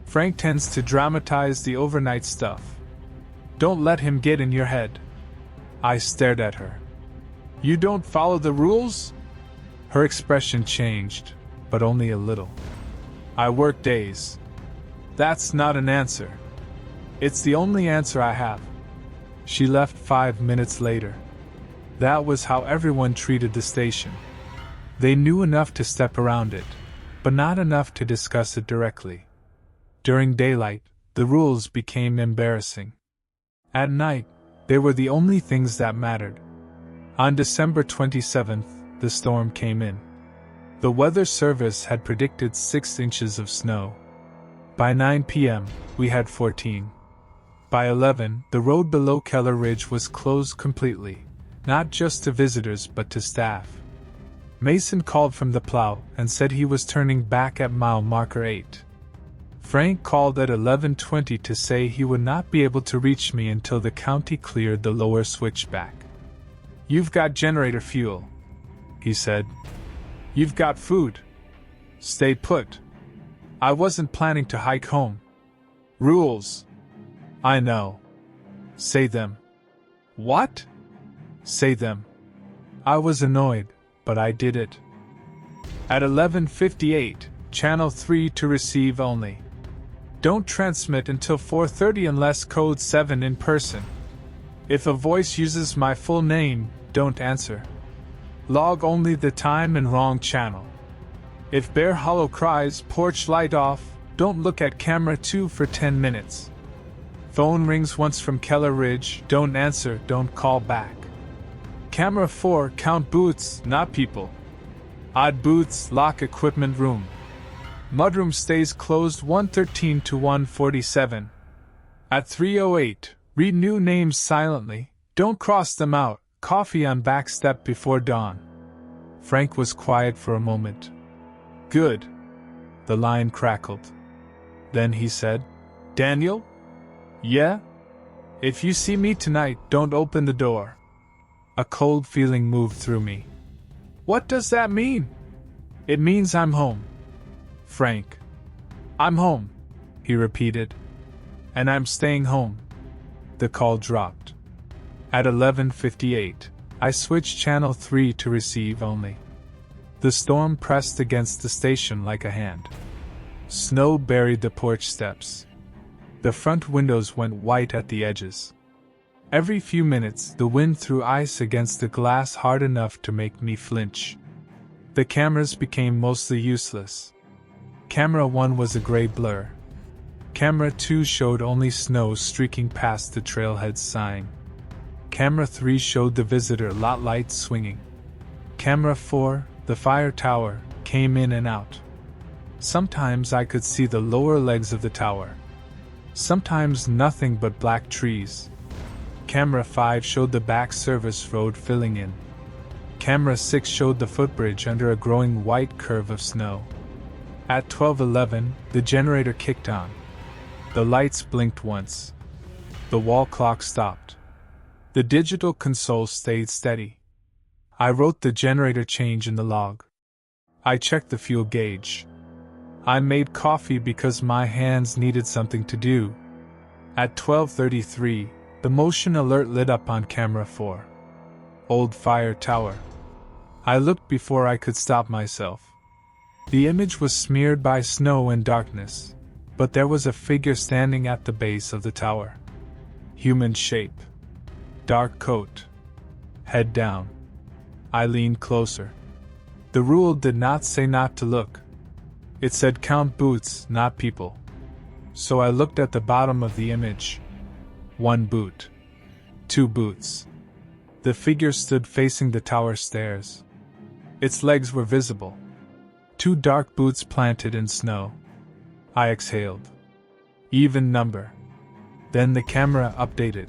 Frank tends to dramatize the overnight stuff. Don't let him get in your head. I stared at her. You don't follow the rules? Her expression changed, but only a little. I work days. That's not an answer. It's the only answer I have. She left 5 minutes later. That was how everyone treated the station. They knew enough to step around it, but not enough to discuss it directly. During daylight, the rules became embarrassing. At night, they were the only things that mattered. On December 27th, the storm came in. The Weather Service had predicted 6 inches of snow. By 9 p.m., we had 14. By 11, the road below Keller Ridge was closed completely, not just to visitors but to staff. Mason called from the plow and said he was turning back at mile marker 8. Frank called at 11:20 to say he would not be able to reach me until the county cleared the lower switchback. "You've got generator fuel," he said. "You've got food. Stay put. I wasn't planning to hike home." "Rules." "I know." "Say them." "What?" "Say them." I was annoyed, but I did it. At 11:58, Channel 3 to receive only. Don't transmit until 4:30 unless code 7 in person. If a voice uses my full name, don't answer. Log only the time and wrong channel. If Bear Hollow cries porch light off, don't look at camera 2 for 10 minutes. Phone rings once from Keller Ridge, don't answer, don't call back. Camera 4, count booths, not people. Odd booths, lock equipment room. Mudroom stays closed 1:13 to 1:47. At 3:08, read new names silently, don't cross them out, coffee on back step before dawn. Frank was quiet for a moment. "Good." The line crackled. Then he said, "Daniel?" "Yeah?" "If you see me tonight, don't open the door." A cold feeling moved through me. "What does that mean?" "It means I'm home." "Frank." "I'm home," he repeated. "And I'm staying home." The call dropped. At 11:58, I switched channel 3 to receive only. The storm pressed against the station like a hand. Snow buried the porch steps. The front windows went white at the edges. Every few minutes, the wind threw ice against the glass hard enough to make me flinch. The cameras became mostly useless. Camera 1 was a gray blur. Camera 2 showed only snow streaking past the trailhead sign. Camera 3 showed the visitor lot lights swinging. Camera 4, the fire tower, came in and out. Sometimes I could see the lower legs of the tower. Sometimes nothing but black trees. Camera 5 showed the back service road filling in. Camera 6 showed the footbridge under a growing white curve of snow. At 12:11, the generator kicked on. The lights blinked once. The wall clock stopped. The digital console stayed steady. I wrote the generator change in the log. I checked the fuel gauge. I made coffee because my hands needed something to do. At 12:33, the motion alert lit up on camera 4. Old fire tower. I looked before I could stop myself. The image was smeared by snow and darkness, but there was a figure standing at the base of the tower. Human shape. Dark coat. Head down. I leaned closer. The rule did not say not to look. It said count boots, not people. So I looked at the bottom of the image. 1 boot. 2 boots. The figure stood facing the tower stairs. Its legs were visible. 2 dark boots planted in snow. I exhaled. Even number. Then the camera updated.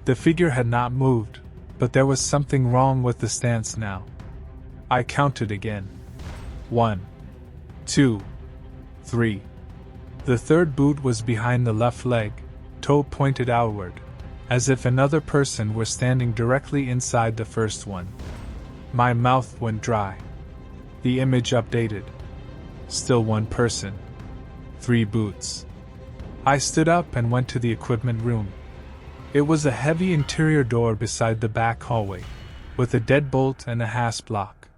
The figure had not moved, but there was something wrong with the stance now. I counted again. 1, 2, 3. The third boot was behind the left leg, toe pointed outward, as if another person were standing directly inside the first one. My mouth went dry. The image updated. Still 1 person. 3 boots. I stood up and went to the equipment room. It was a heavy interior door beside the back hallway, with a deadbolt and a hasp lock.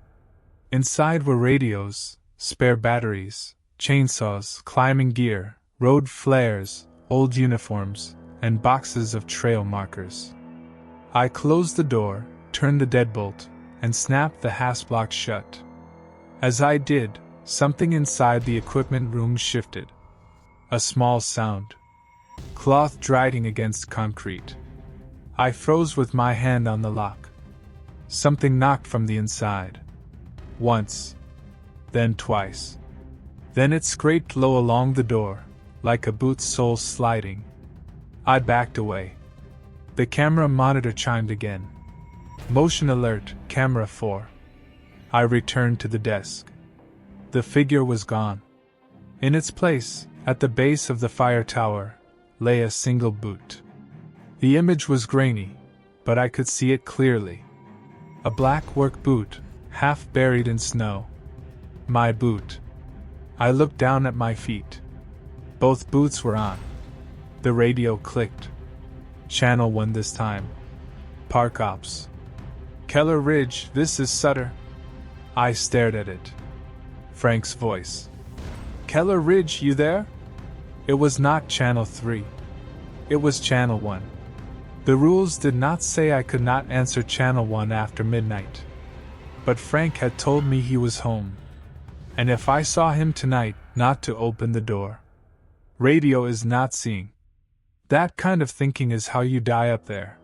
Inside were radios, spare batteries, chainsaws, climbing gear, road flares, old uniforms, and boxes of trail markers. I closed the door, turned the deadbolt, and snapped the hasp lock shut. As I did, something inside the equipment room shifted. A small sound. Cloth driving against concrete. I froze with my hand on the lock. Something knocked from the inside. Once. Then twice. Then it scraped low along the door, like a boot's sole sliding. I backed away. The camera monitor chimed again. Motion alert, camera 4. I returned to the desk. The figure was gone. In its place, at the base of the fire tower, lay a single boot. The image was grainy, but I could see it clearly. A black work boot, half buried in snow. My boot. I looked down at my feet. Both boots were on. The radio clicked. Channel 1 this time. Park Ops. Keller Ridge, this is Sutter. I stared at it. Frank's voice. Keller Ridge, you there? It was not Channel 3. It was Channel 1. The rules did not say I could not answer Channel 1 after midnight. But Frank had told me he was home. And if I saw him tonight, not to open the door. Radio is not seeing. That kind of thinking is how you die up there.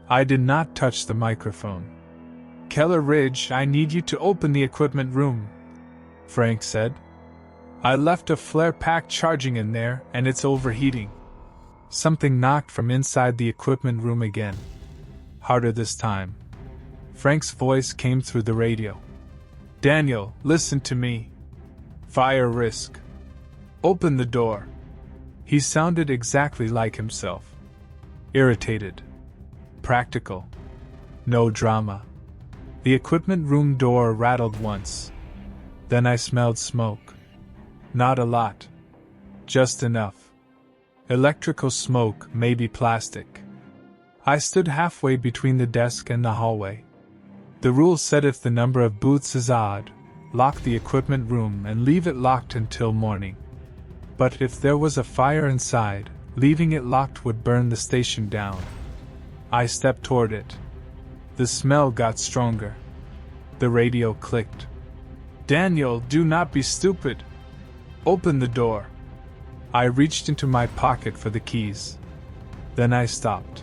I did not touch the microphone. Keller Ridge, I need you to open the equipment room, Frank said. I left a flare pack charging in there, and it's overheating. Something knocked from inside the equipment room again. Harder this time. Frank's voice came through the radio. Daniel, listen to me. Fire risk. Open the door. He sounded exactly like himself. Irritated. Practical. No drama. The equipment room door rattled once. Then I smelled smoke. Not a lot. Just enough. Electrical smoke, maybe plastic. I stood halfway between the desk and the hallway. The rule said if the number of booths is odd, lock the equipment room and leave it locked until morning. But if there was a fire inside, leaving it locked would burn the station down. I stepped toward it. The smell got stronger. The radio clicked. Daniel, do not be stupid. Open the door. I reached into my pocket for the keys. Then I stopped.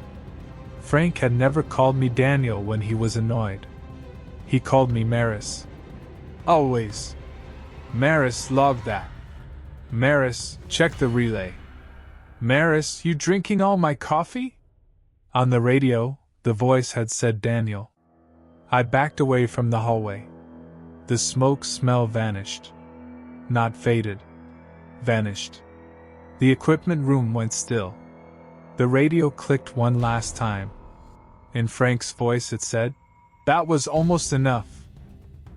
Frank had never called me Daniel when he was annoyed. He called me Marris. Always. Marris, log that. Marris, check the relay. Marris, you drinking all my coffee? On the radio, the voice had said Daniel. I backed away from the hallway. The smoke smell vanished. Not faded. Vanished. The equipment room went still. The radio clicked one last time. In Frank's voice it said, that was almost enough.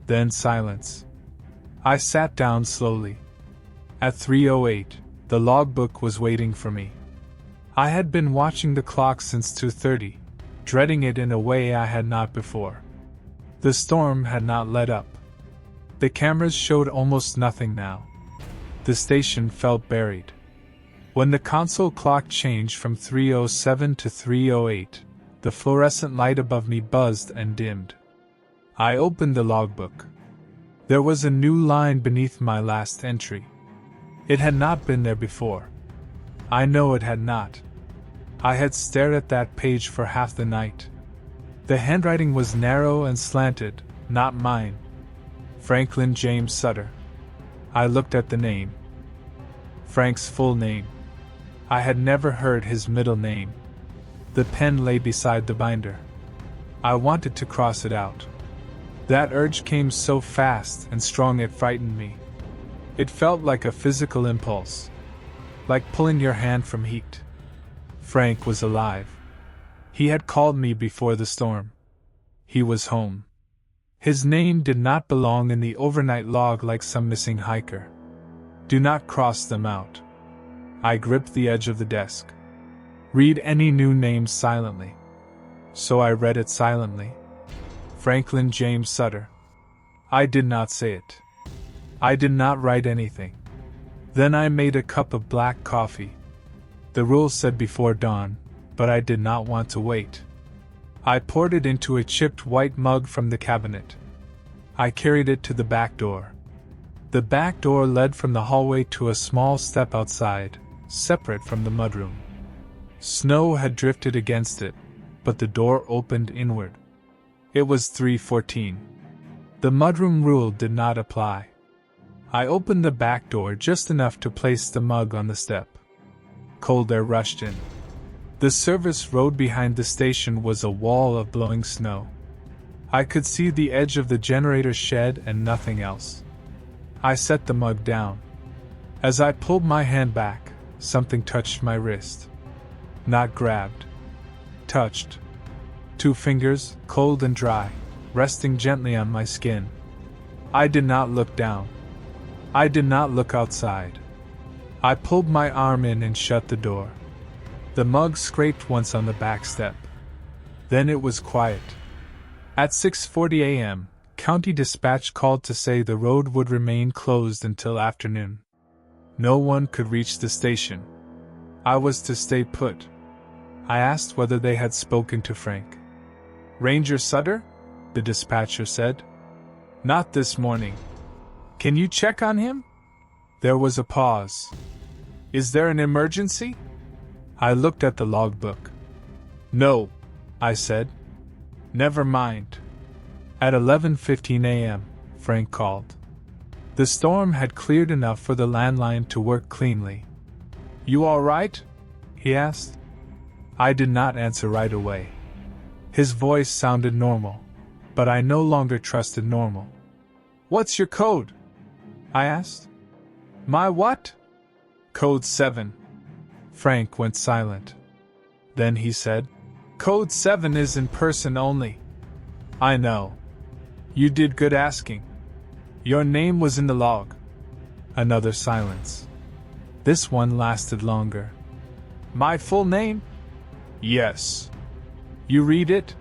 Then silence. I sat down slowly. At 3:08, the logbook was waiting for me. I had been watching the clock since 2:30, dreading it in a way I had not before. The storm had not let up. The cameras showed almost nothing now. The station felt buried. When the console clock changed from 3:07 to 3:08, the fluorescent light above me buzzed and dimmed. I opened the logbook. There was a new line beneath my last entry. It had not been there before. I know it had not. I had stared at that page for half the night. The handwriting was narrow and slanted, not mine. Franklin James Sutter. I looked at the name. Frank's full name. I had never heard his middle name. The pen lay beside the binder. I wanted to cross it out. That urge came so fast and strong it frightened me. It felt like a physical impulse. Like pulling your hand from heat. Frank was alive. He had called me before the storm. He was home. His name did not belong in the overnight log like some missing hiker. Do not cross them out. I gripped the edge of the desk. Read any new name silently. So I read it silently. Franklin James Sutter. I did not say it. I did not write anything. Then I made a cup of black coffee. the rules said before dawn, but I did not want to wait. I poured it into a chipped white mug from the cabinet. I carried it to the back door. The back door led from the hallway to a small step outside, separate from the mudroom. Snow had drifted against it, but the door opened inward. It was 3:14. The mudroom rule did not apply. I opened the back door just enough to place the mug on the step. Cold air rushed in. The service road behind the station was a wall of blowing snow. I could see the edge of the generator shed and nothing else. I set the mug down. As I pulled my hand back, something touched my wrist. Not grabbed. Touched. 2 fingers, cold and dry, resting gently on my skin. I did not look down. I did not look outside. I pulled my arm in and shut the door. The mug scraped once on the back step. Then it was quiet. At 6:40 a.m., County Dispatch called to say the road would remain closed until afternoon. No one could reach the station. I was to stay put. I asked whether they had spoken to Frank. "Ranger Sutter?" the dispatcher said. "Not this morning. Can you check on him?" There was a pause. "Is there an emergency?" I looked at the logbook. "No," I said. "Never mind." At 11:15 a.m., Frank called. The storm had cleared enough for the landline to work cleanly. "You all right?" he asked. I did not answer right away. His voice sounded normal, but I no longer trusted normal. "What's your code?" I asked. "My what?" "Code 7. Frank went silent. Then he said, "Code 7 is in person only." "I know. You did good asking. Your name was in the log." Another silence. This one lasted longer. "My full name?" "Yes." "You read it?"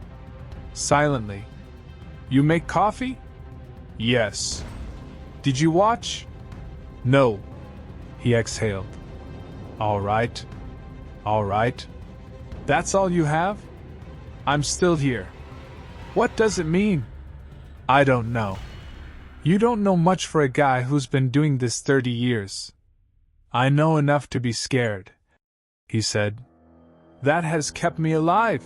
Silently. "You make coffee?" "Yes." "Did you watch?" "No." He exhaled. "All right. All right. That's all you have?" "I'm still here." "What does it mean?" "I don't know." "You don't know much for a guy who's been doing this 30 years. "I know enough to be scared," he said. "That has kept me alive."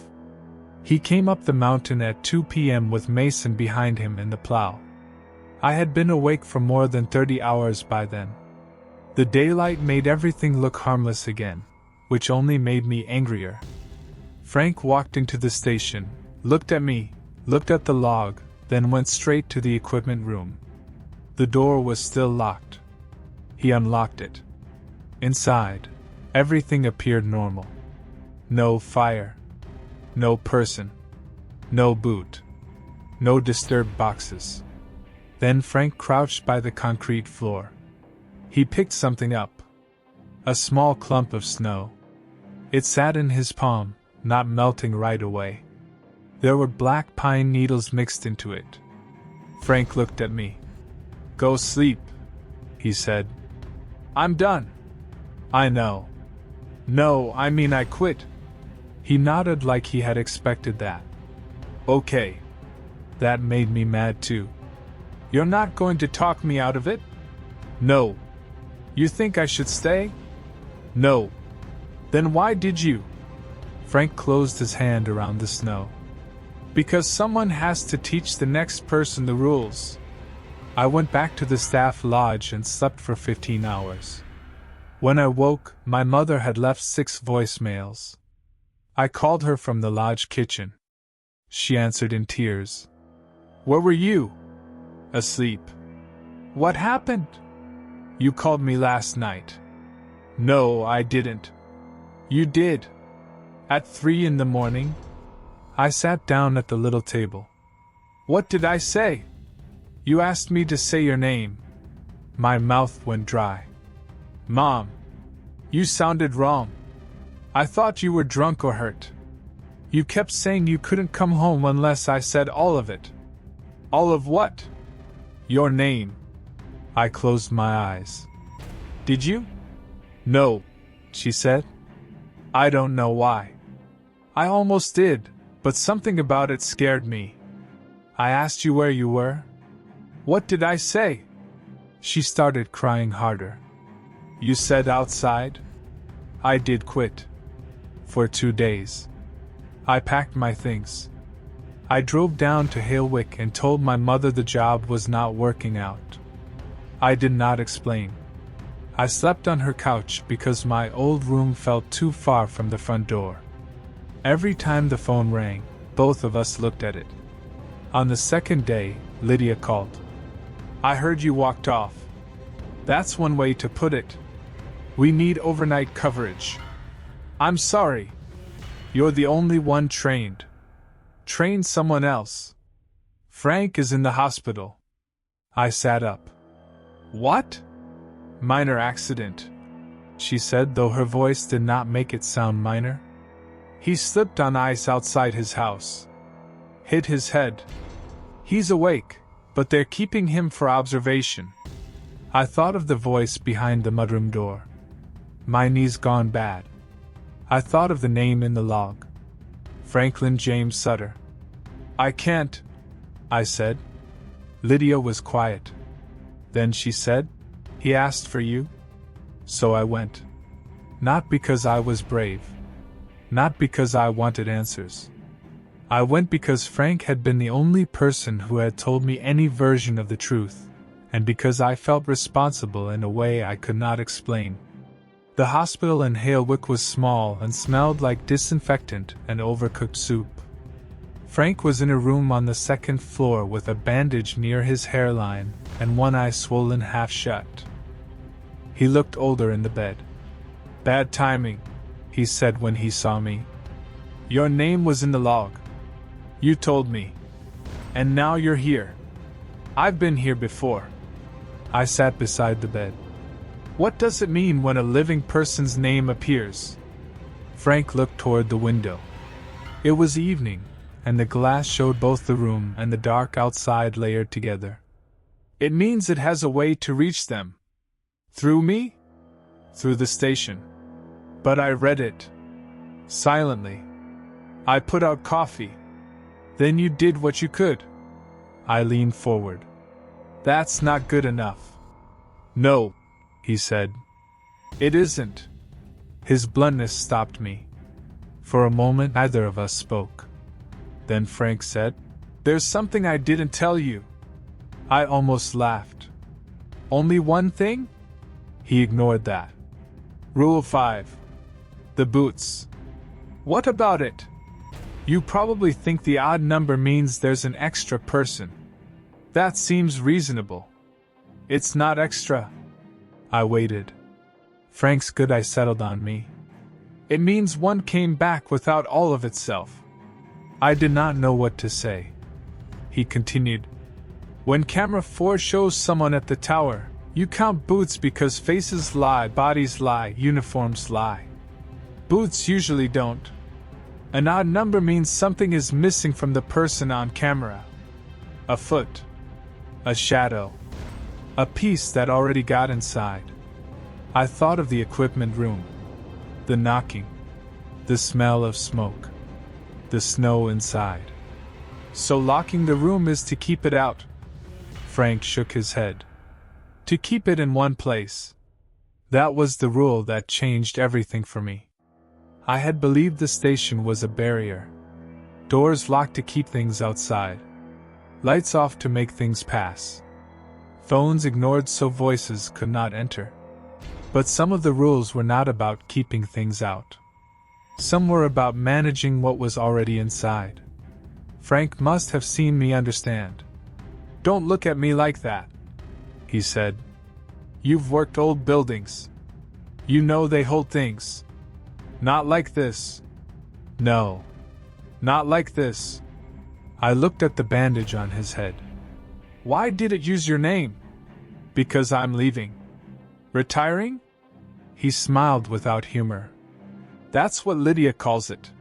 He came up the mountain at 2 p.m. with Mason behind him in the plow. I had been awake for more than 30 hours by then. The daylight made everything look harmless again, which only made me angrier. Frank walked into the station, looked at me, looked at the log, then went straight to the equipment room. The door was still locked. He unlocked it. Inside, everything appeared normal. No fire. No person. No boot. No disturbed boxes. Then Frank crouched by the concrete floor. He picked something up. A small clump of snow. It sat in his palm, not melting right away. There were black pine needles mixed into it. Frank looked at me. "Go sleep," he said. "I'm done." "I know." "No, I mean I quit." He nodded like he had expected that. "Okay." That made me mad too. "You're not going to talk me out of it?" "No." "You think I should stay?" "No." "Then why did you?" Frank closed his hand around the snow. "Because someone has to teach the next person the rules." I went back to the staff lodge and slept for 15 hours. When I woke, my mother had left 6 voicemails. I called her from the lodge kitchen. She answered in tears. "Where were you?" "Asleep." "What happened?" "You called me last night." "No, I didn't." "You did." "At 3 in the morning?" I sat down at the little table. "What did I say?" "You asked me to say your name." My mouth went dry. "Mom, you sounded wrong. I thought you were drunk or hurt. You kept saying you couldn't come home unless I said all of it." "All of what?" "Your name." I closed my eyes. "Did you?" "No," she said. I don't know why. I almost did, but something about it scared me. I asked you where you were. What did I say? She started crying harder. You said outside? I did quit. For 2 days. I packed my things. I drove down to Halewick and told my mother the job was not working out. I did not explain. I slept on her couch because my old room felt too far from the front door. Every time the phone rang, both of us looked at it. On the second day, Lydia called. I heard you walked off. That's one way to put it. We need overnight coverage. I'm sorry. You're the only one trained. Train someone else. Frank is in the hospital. I sat up. What? Minor accident, she said, though her voice did not make it sound minor. He slipped on ice outside his house. Hit his head. He's awake, but they're keeping him for observation. I thought of the voice behind the mudroom door. My knee's gone bad. I thought of the name in the log. Franklin James Sutter. I can't, I said. Lydia was quiet. Then she said, he asked for you? So I went. Not because I was brave. Not because I wanted answers. I went because Frank had been the only person who had told me any version of the truth, and because I felt responsible in a way I could not explain. The hospital in Halewick was small and smelled like disinfectant and overcooked soup. Frank was in a room on the second floor with a bandage near his hairline and one eye swollen half shut. He looked older in the bed. Bad timing, he said when he saw me. Your name was in the log. You told me. And now you're here. I've been here before. I sat beside the bed. What does it mean when a living person's name appears? Frank looked toward the window. It was evening, and the glass showed both the room and the dark outside layered together. It means it has a way to reach them. Through me? Through the station. But I read it. Silently. I put out coffee. Then you did what you could. I leaned forward. That's not good enough. No, he said. It isn't. His bluntness stopped me. For a moment neither of us spoke. Then Frank said, There's something I didn't tell you. I almost laughed. Only one thing? He ignored that. Rule 5. The boots. What about it? You probably think the odd number means there's an extra person. That seems reasonable. It's not extra. I waited. Frank's good eye settled on me. It means one came back without all of itself. I did not know what to say. He continued. When camera 4 shows someone at the tower, you count boots because faces lie, bodies lie, uniforms lie. Boots usually don't. An odd number means something is missing from the person on camera. A foot. A shadow. A piece that already got inside. I thought of the equipment room. The knocking. The smell of smoke. The snow inside. So locking the room is to keep it out. Frank shook his head. To keep it in one place. That was the rule that changed everything for me. I had believed the station was a barrier. Doors locked to keep things outside. Lights off to make things pass. Phones ignored so voices could not enter. But some of the rules were not about keeping things out. Some were about managing what was already inside. Frank must have seen me understand. Don't look at me like that, he said. You've worked old buildings. You know they hold things. Not like this. No. Not like this. I looked at the bandage on his head. Why did it use your name? Because I'm leaving. Retiring? He smiled without humor. That's what Lydia calls it.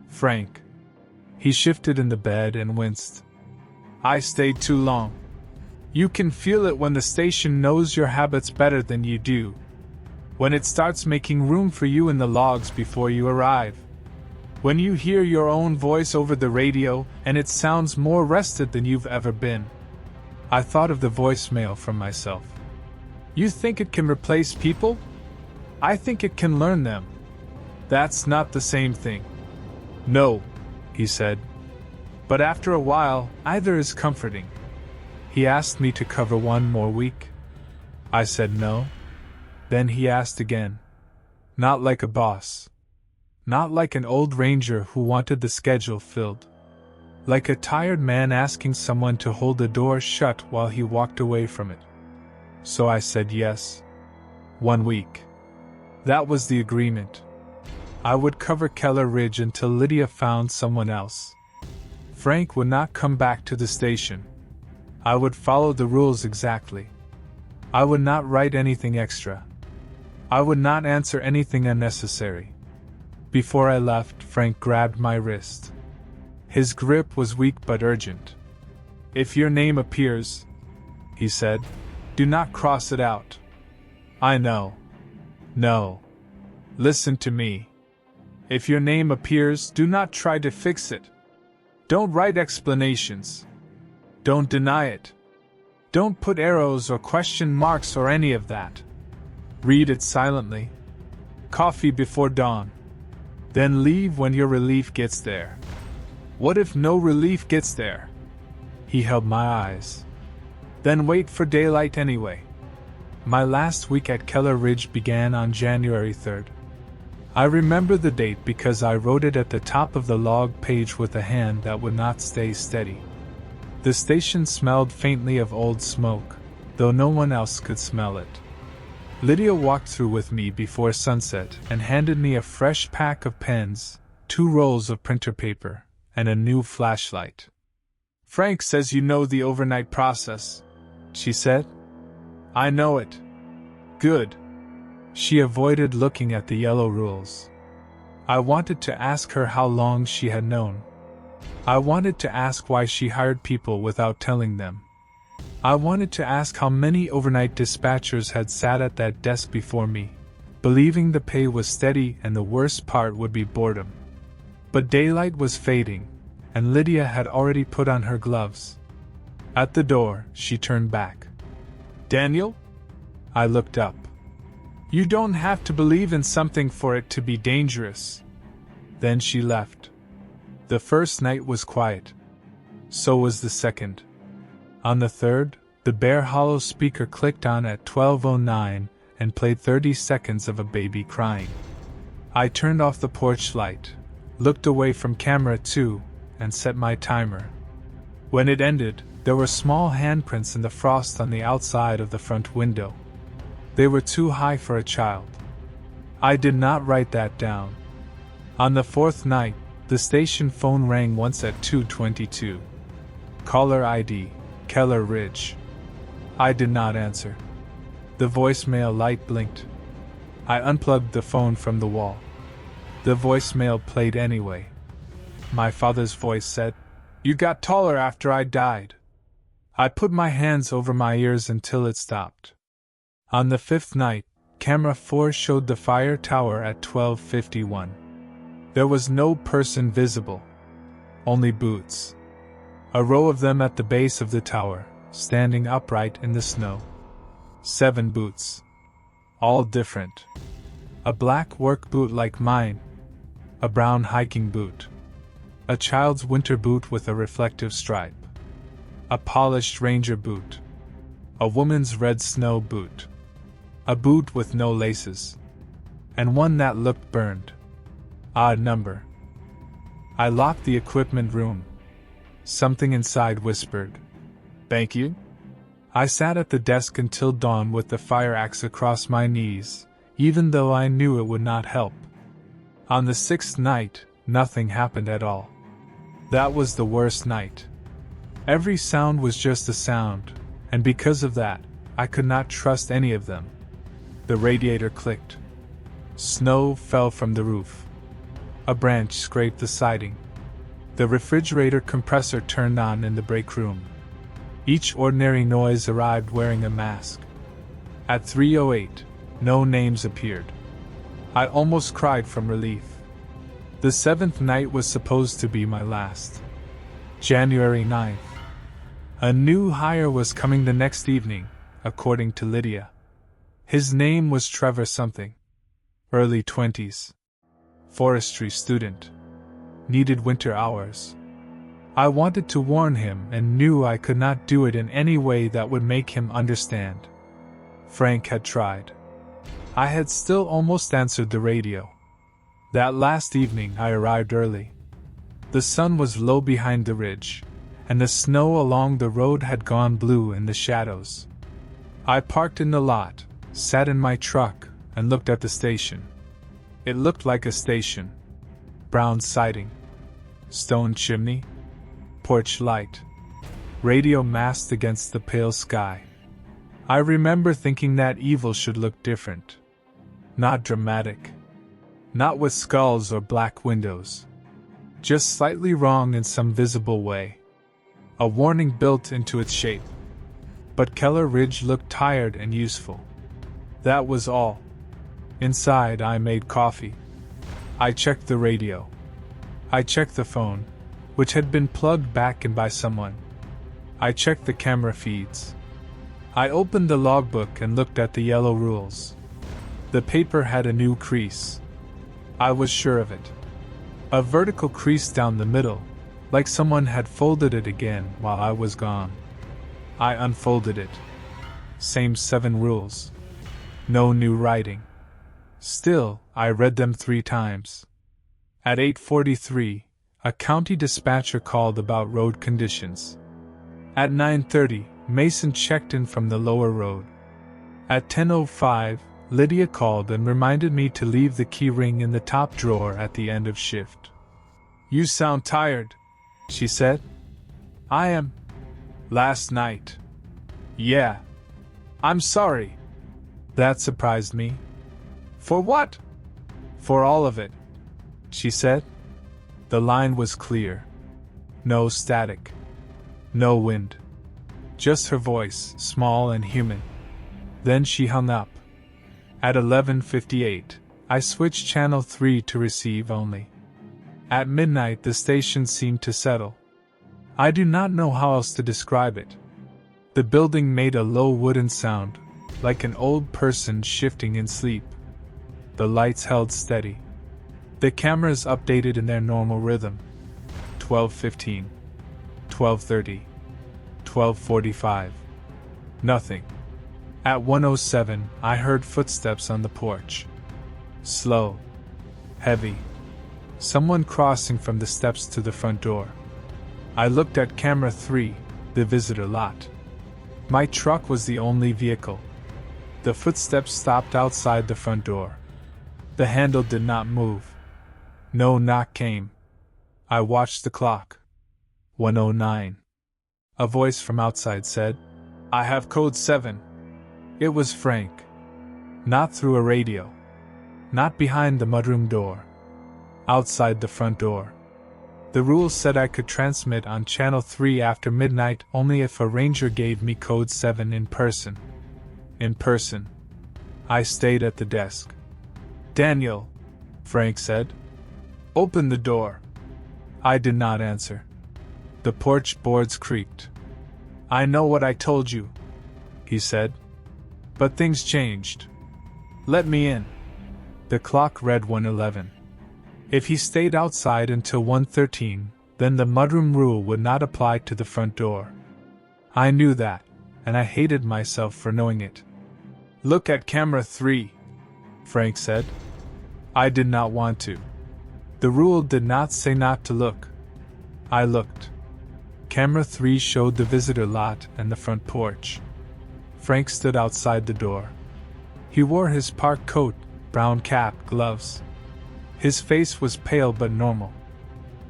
Frank. He shifted in the bed and winced. I stayed too long. You can feel it when the station knows your habits better than you do. When it starts making room for you in the logs before you arrive. When you hear your own voice over the radio and it sounds more rested than you've ever been. I thought of the voicemail from myself. You think it can replace people? I think it can learn them. That's not the same thing. No, he said. But after a while, either is comforting. He asked me to cover one more week. I said no. Then he asked again. Not like a boss. Not like an old ranger who wanted the schedule filled. Like a tired man asking someone to hold the door shut while he walked away from it. So I said yes. 1 week. That was the agreement. I would cover Keller Ridge until Lydia found someone else. Frank would not come back to the station. I would follow the rules exactly. I would not write anything extra. I would not answer anything unnecessary. Before I left, Frank grabbed my wrist. His grip was weak but urgent. If your name appears, he said, do not cross it out. I know. No. Listen to me. If your name appears, do not try to fix it. Don't write explanations. Don't deny it. Don't put arrows or question marks or any of that. Read it silently. Coffee before dawn. Then leave when your relief gets there. What if no relief gets there? He held my eyes. Then wait for daylight anyway. My last week at Keller Ridge began on January 3rd. I remember the date because I wrote it at the top of the log page with a hand that would not stay steady. The station smelled faintly of old smoke, though no one else could smell it. Lydia walked through with me before sunset and handed me a fresh pack of pens, 2 rolls of printer paper, and a new flashlight. Frank says you know the overnight process, she said. I know it. Good. She avoided looking at the yellow rules. I wanted to ask her how long she had known. I wanted to ask why she hired people without telling them. I wanted to ask how many overnight dispatchers had sat at that desk before me, believing the pay was steady and the worst part would be boredom. But daylight was fading, and Lydia had already put on her gloves. At the door, she turned back. Daniel? I looked up. You don't have to believe in something for it to be dangerous. Then she left. The first night was quiet. So was the second. On the third, the bare hollow speaker clicked on at 12:09 and played 30 seconds of a baby crying. I turned off the porch light, looked away from camera 2, and set my timer. When it ended, there were small handprints in the frost on the outside of the front window. They were too high for a child. I did not write that down. On the 4th night, the station phone rang once at 2:22. Caller ID, Keller Ridge. I did not answer. The voicemail light blinked. I unplugged the phone from the wall. The voicemail played anyway. My father's voice said, "You got taller after I died." I put my hands over my ears until it stopped. On the 5th night, camera 4 showed the fire tower at 12:51. There was no person visible. Only boots. A row of them at the base of the tower, standing upright in the snow. 7 boots. All different. A black work boot like mine. A brown hiking boot. A child's winter boot with a reflective stripe. A polished ranger boot. A woman's red snow boot. A boot with no laces. And one that looked burned. Odd number. I locked the equipment room. Something inside whispered, "Thank you?" I sat at the desk until dawn with the fire axe across my knees, even though I knew it would not help. On the 6th night, nothing happened at all. That was the worst night. Every sound was just a sound, and because of that, I could not trust any of them. The radiator clicked. Snow fell from the roof. A branch scraped the siding. The refrigerator compressor turned on in the break room. Each ordinary noise arrived wearing a mask. At 3:08, No names appeared. I almost cried from relief. The 7th night was supposed to be my last. January 9th. A new hire was coming the next evening, according to Lydia. His name was Trevor something. Early 20s. Forestry student. Needed winter hours. I wanted to warn him and knew I could not do it in any way that would make him understand. Frank had tried. I had still almost answered the radio. That last evening I arrived early. The sun was low behind the ridge, and the snow along the road had gone blue in the shadows. I parked in the lot, sat in my truck, and looked at the station. It looked like a station. Brown siding. Stone chimney. Porch light. Radio massed against the pale sky. I remember thinking that evil should look different. Not dramatic. Not with skulls or black windows. Just slightly wrong in some visible way. A warning built into its shape. But Keller Ridge looked tired and useful. That was all. Inside, I made coffee. I checked the radio. I checked the phone, which had been plugged back in by someone. I checked the camera feeds. I opened the logbook and looked at the yellow rules. The paper had a new crease. I was sure of it. A vertical crease down the middle, like someone had folded it again while I was gone. I unfolded it. Same 7 rules. No new writing. Still, I read them 3 times. At 8:43, a county dispatcher called about road conditions. At 9:30, Mason checked in from the lower road. At 10:05, Lydia called and reminded me to leave the key ring in the top drawer at the end of shift. "You sound tired," she said. "I am. Last night." "Yeah. I'm sorry." That surprised me. "For what?" "For all of it," she said. The line was clear. No static. No wind. Just her voice, small and human. Then she hung up. At 11:58, I switched channel 3 to receive only. At midnight the station seemed to settle. I do not know how else to describe it. The building made a low wooden sound, like an old person shifting in sleep. The lights held steady. The cameras updated in their normal rhythm. 12:15. 12:30. 12:45. Nothing. At 1:07, I heard footsteps on the porch. Slow. Heavy. Someone crossing from the steps to the front door. I looked at camera 3, the visitor lot. My truck was the only vehicle. The footsteps stopped outside the front door. The handle did not move. No knock came. I watched the clock. 1:09. A voice from outside said, "I have code 7. It was Frank. Not through a radio. Not behind the mudroom door. Outside the front door. The rules said I could transmit on channel 3 after midnight only if a ranger gave me code 7 in person. In person. I stayed at the desk. "Daniel," Frank said. "Open the door." I did not answer. The porch boards creaked. "I know what I told you," he said. "But things changed. Let me in." The clock read 1:11. If he stayed outside until 1:13, then the mudroom rule would not apply to the front door. I knew that, and I hated myself for knowing it. "Look at camera 3, Frank said. I did not want to. The rule did not say not to look. I looked. Camera 3 showed the visitor lot and the front porch. Frank stood outside the door. He wore his park coat, brown cap, gloves. His face was pale but normal.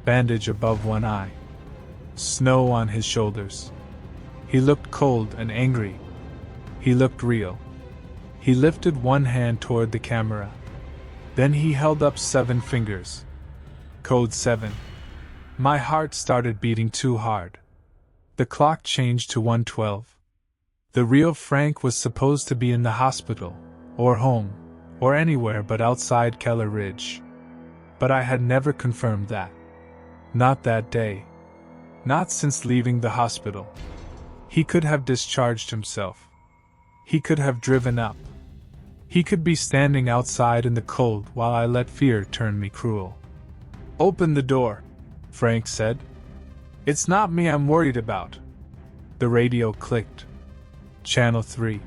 Bandage above one eye. Snow on his shoulders. He looked cold and angry. He looked real. He lifted one hand toward the camera. Then he held up 7 fingers. Code 7. My heart started beating too hard. The clock changed to 1:12. The real Frank was supposed to be in the hospital, or home, or anywhere but outside Keller Ridge. But I had never confirmed that. Not that day. Not since leaving the hospital. He could have discharged himself. He could have driven up. He could be standing outside in the cold while I let fear turn me cruel. "Open the door," Frank said. "It's not me I'm worried about." The radio clicked. Channel 3.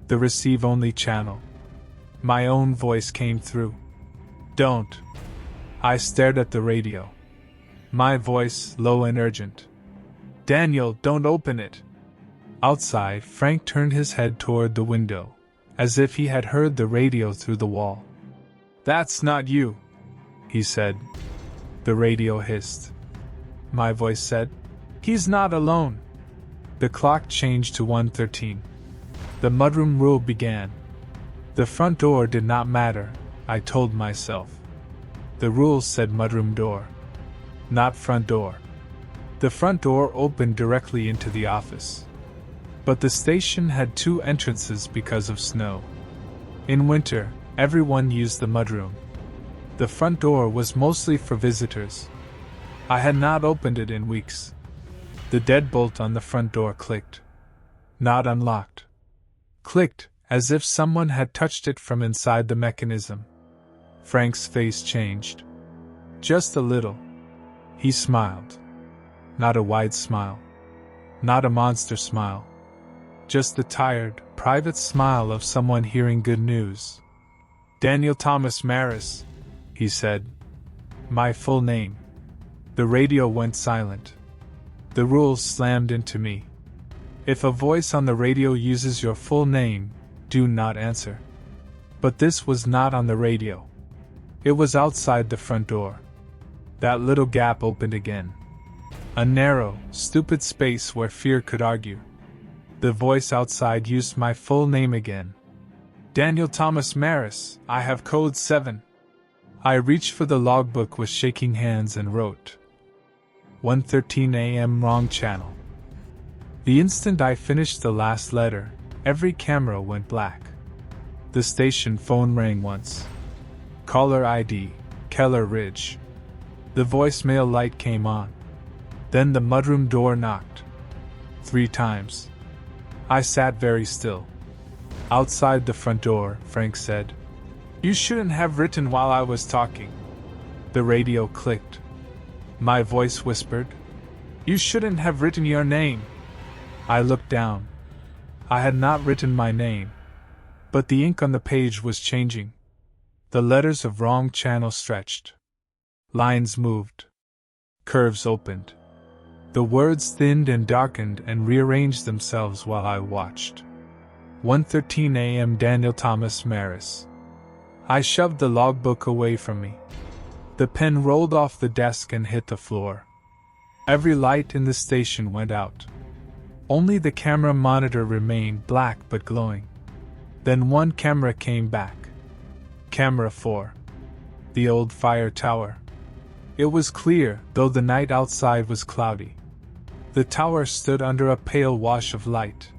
The receive-only channel. My own voice came through. "Don't." I stared at the radio. My voice, low and urgent. "Daniel, don't open it." Outside, Frank turned his head toward the window, as if he had heard the radio through the wall. "That's not you," he said. The radio hissed. My voice said, "He's not alone." The clock changed to 1:13. The mudroom rule began. The front door did not matter, I told myself. The rules said mudroom door, not front door. The front door opened directly into the office. But the station had 2 entrances because of snow. In winter, everyone used the mudroom. The front door was mostly for visitors. I had not opened it in weeks. The deadbolt on the front door clicked. Not unlocked. Clicked, as if someone had touched it from inside the mechanism. Frank's face changed. Just a little. He smiled. Not a wide smile. Not a monster smile. Just the tired, private smile of someone hearing good news. "Daniel Thomas Marris," he said. My full name. The radio went silent. The rules slammed into me. If a voice on the radio uses your full name, do not answer. But this was not on the radio. It was outside the front door. That little gap opened again. A narrow, stupid space where fear could argue. The voice outside used my full name again. "Daniel Thomas Marris, I have code 7. I reached for the logbook with shaking hands and wrote, 1:13 a.m. wrong channel. The instant I finished the last letter, every camera went black. The station phone rang once. Caller ID, Keller Ridge. The voicemail light came on. Then the mudroom door knocked. 3 times. I sat very still. Outside the front door, Frank said, "You shouldn't have written while I was talking." The radio clicked. My voice whispered, "You shouldn't have written your name." I looked down. I had not written my name. But the ink on the page was changing. The letters of wrong channel stretched. Lines moved. Curves opened. The words thinned and darkened and rearranged themselves while I watched. 1:13 a.m. Daniel Thomas Marris. I shoved the logbook away from me. The pen rolled off the desk and hit the floor. Every light in the station went out. Only the camera monitor remained black but glowing. Then one camera came back. Camera 4. The old fire tower. It was clear, though the night outside was cloudy. The tower stood under a pale wash of light.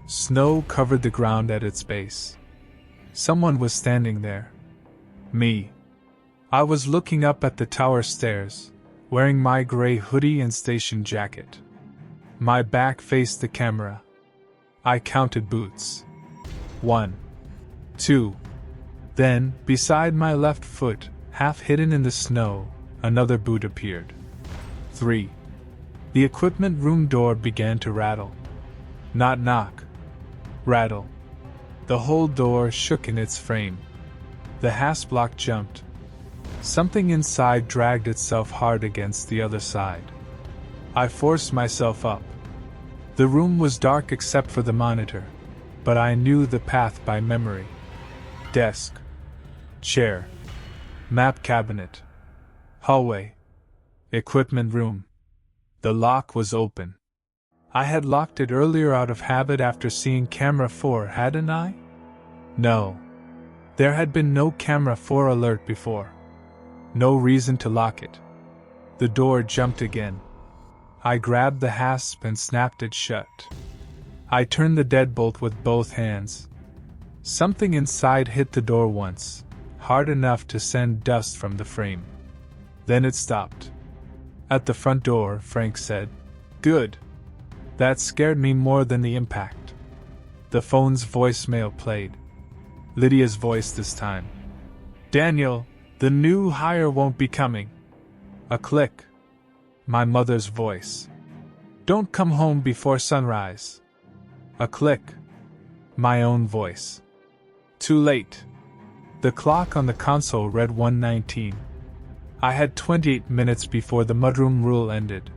Snow covered the ground at its base. Someone was standing there. Me. I was looking up at the tower stairs, wearing my gray hoodie and station jacket. My back faced the camera. I counted boots. 1. 2. Then, beside my left foot, half hidden in the snow, another boot appeared. 3. The equipment room door began to rattle. Not knock. Rattle. The whole door shook in its frame. The hasp lock jumped. Something inside dragged itself hard against the other side. I forced myself up. The room was dark except for the monitor, but I knew the path by memory. Desk. Chair. Map cabinet. Hallway. Equipment room. The lock was open. I had locked it earlier out of habit after seeing camera 4, hadn't I? No. There had been no camera 4 alert before. No reason to lock it. The door jumped again. I grabbed the hasp and snapped it shut. I turned the deadbolt with both hands. Something inside hit the door once, hard enough to send dust from the frame. Then it stopped. At the front door, Frank said, "Good." That scared me more than the impact. The phone's voicemail played. Lydia's voice this time. "Daniel, the new hire won't be coming." A click. My mother's voice. "Don't come home before sunrise." A click. My own voice. "Too late." The clock on the console read 1:19. I had 28 minutes before the mudroom rule ended.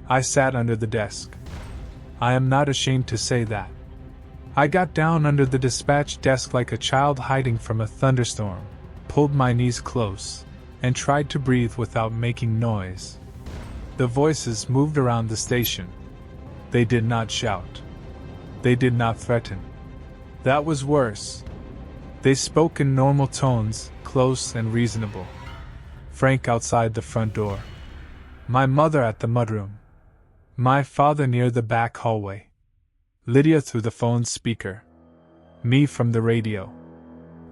I sat under the desk. I am not ashamed to say that. I got down under the dispatch desk like a child hiding from a thunderstorm, pulled my knees close, and tried to breathe without making noise. The voices moved around the station. They did not shout. They did not threaten. That was worse. They spoke in normal tones, close and reasonable. Frank outside the front door. My mother at the mudroom. My father near the back hallway. Lydia through the phone speaker. Me from the radio.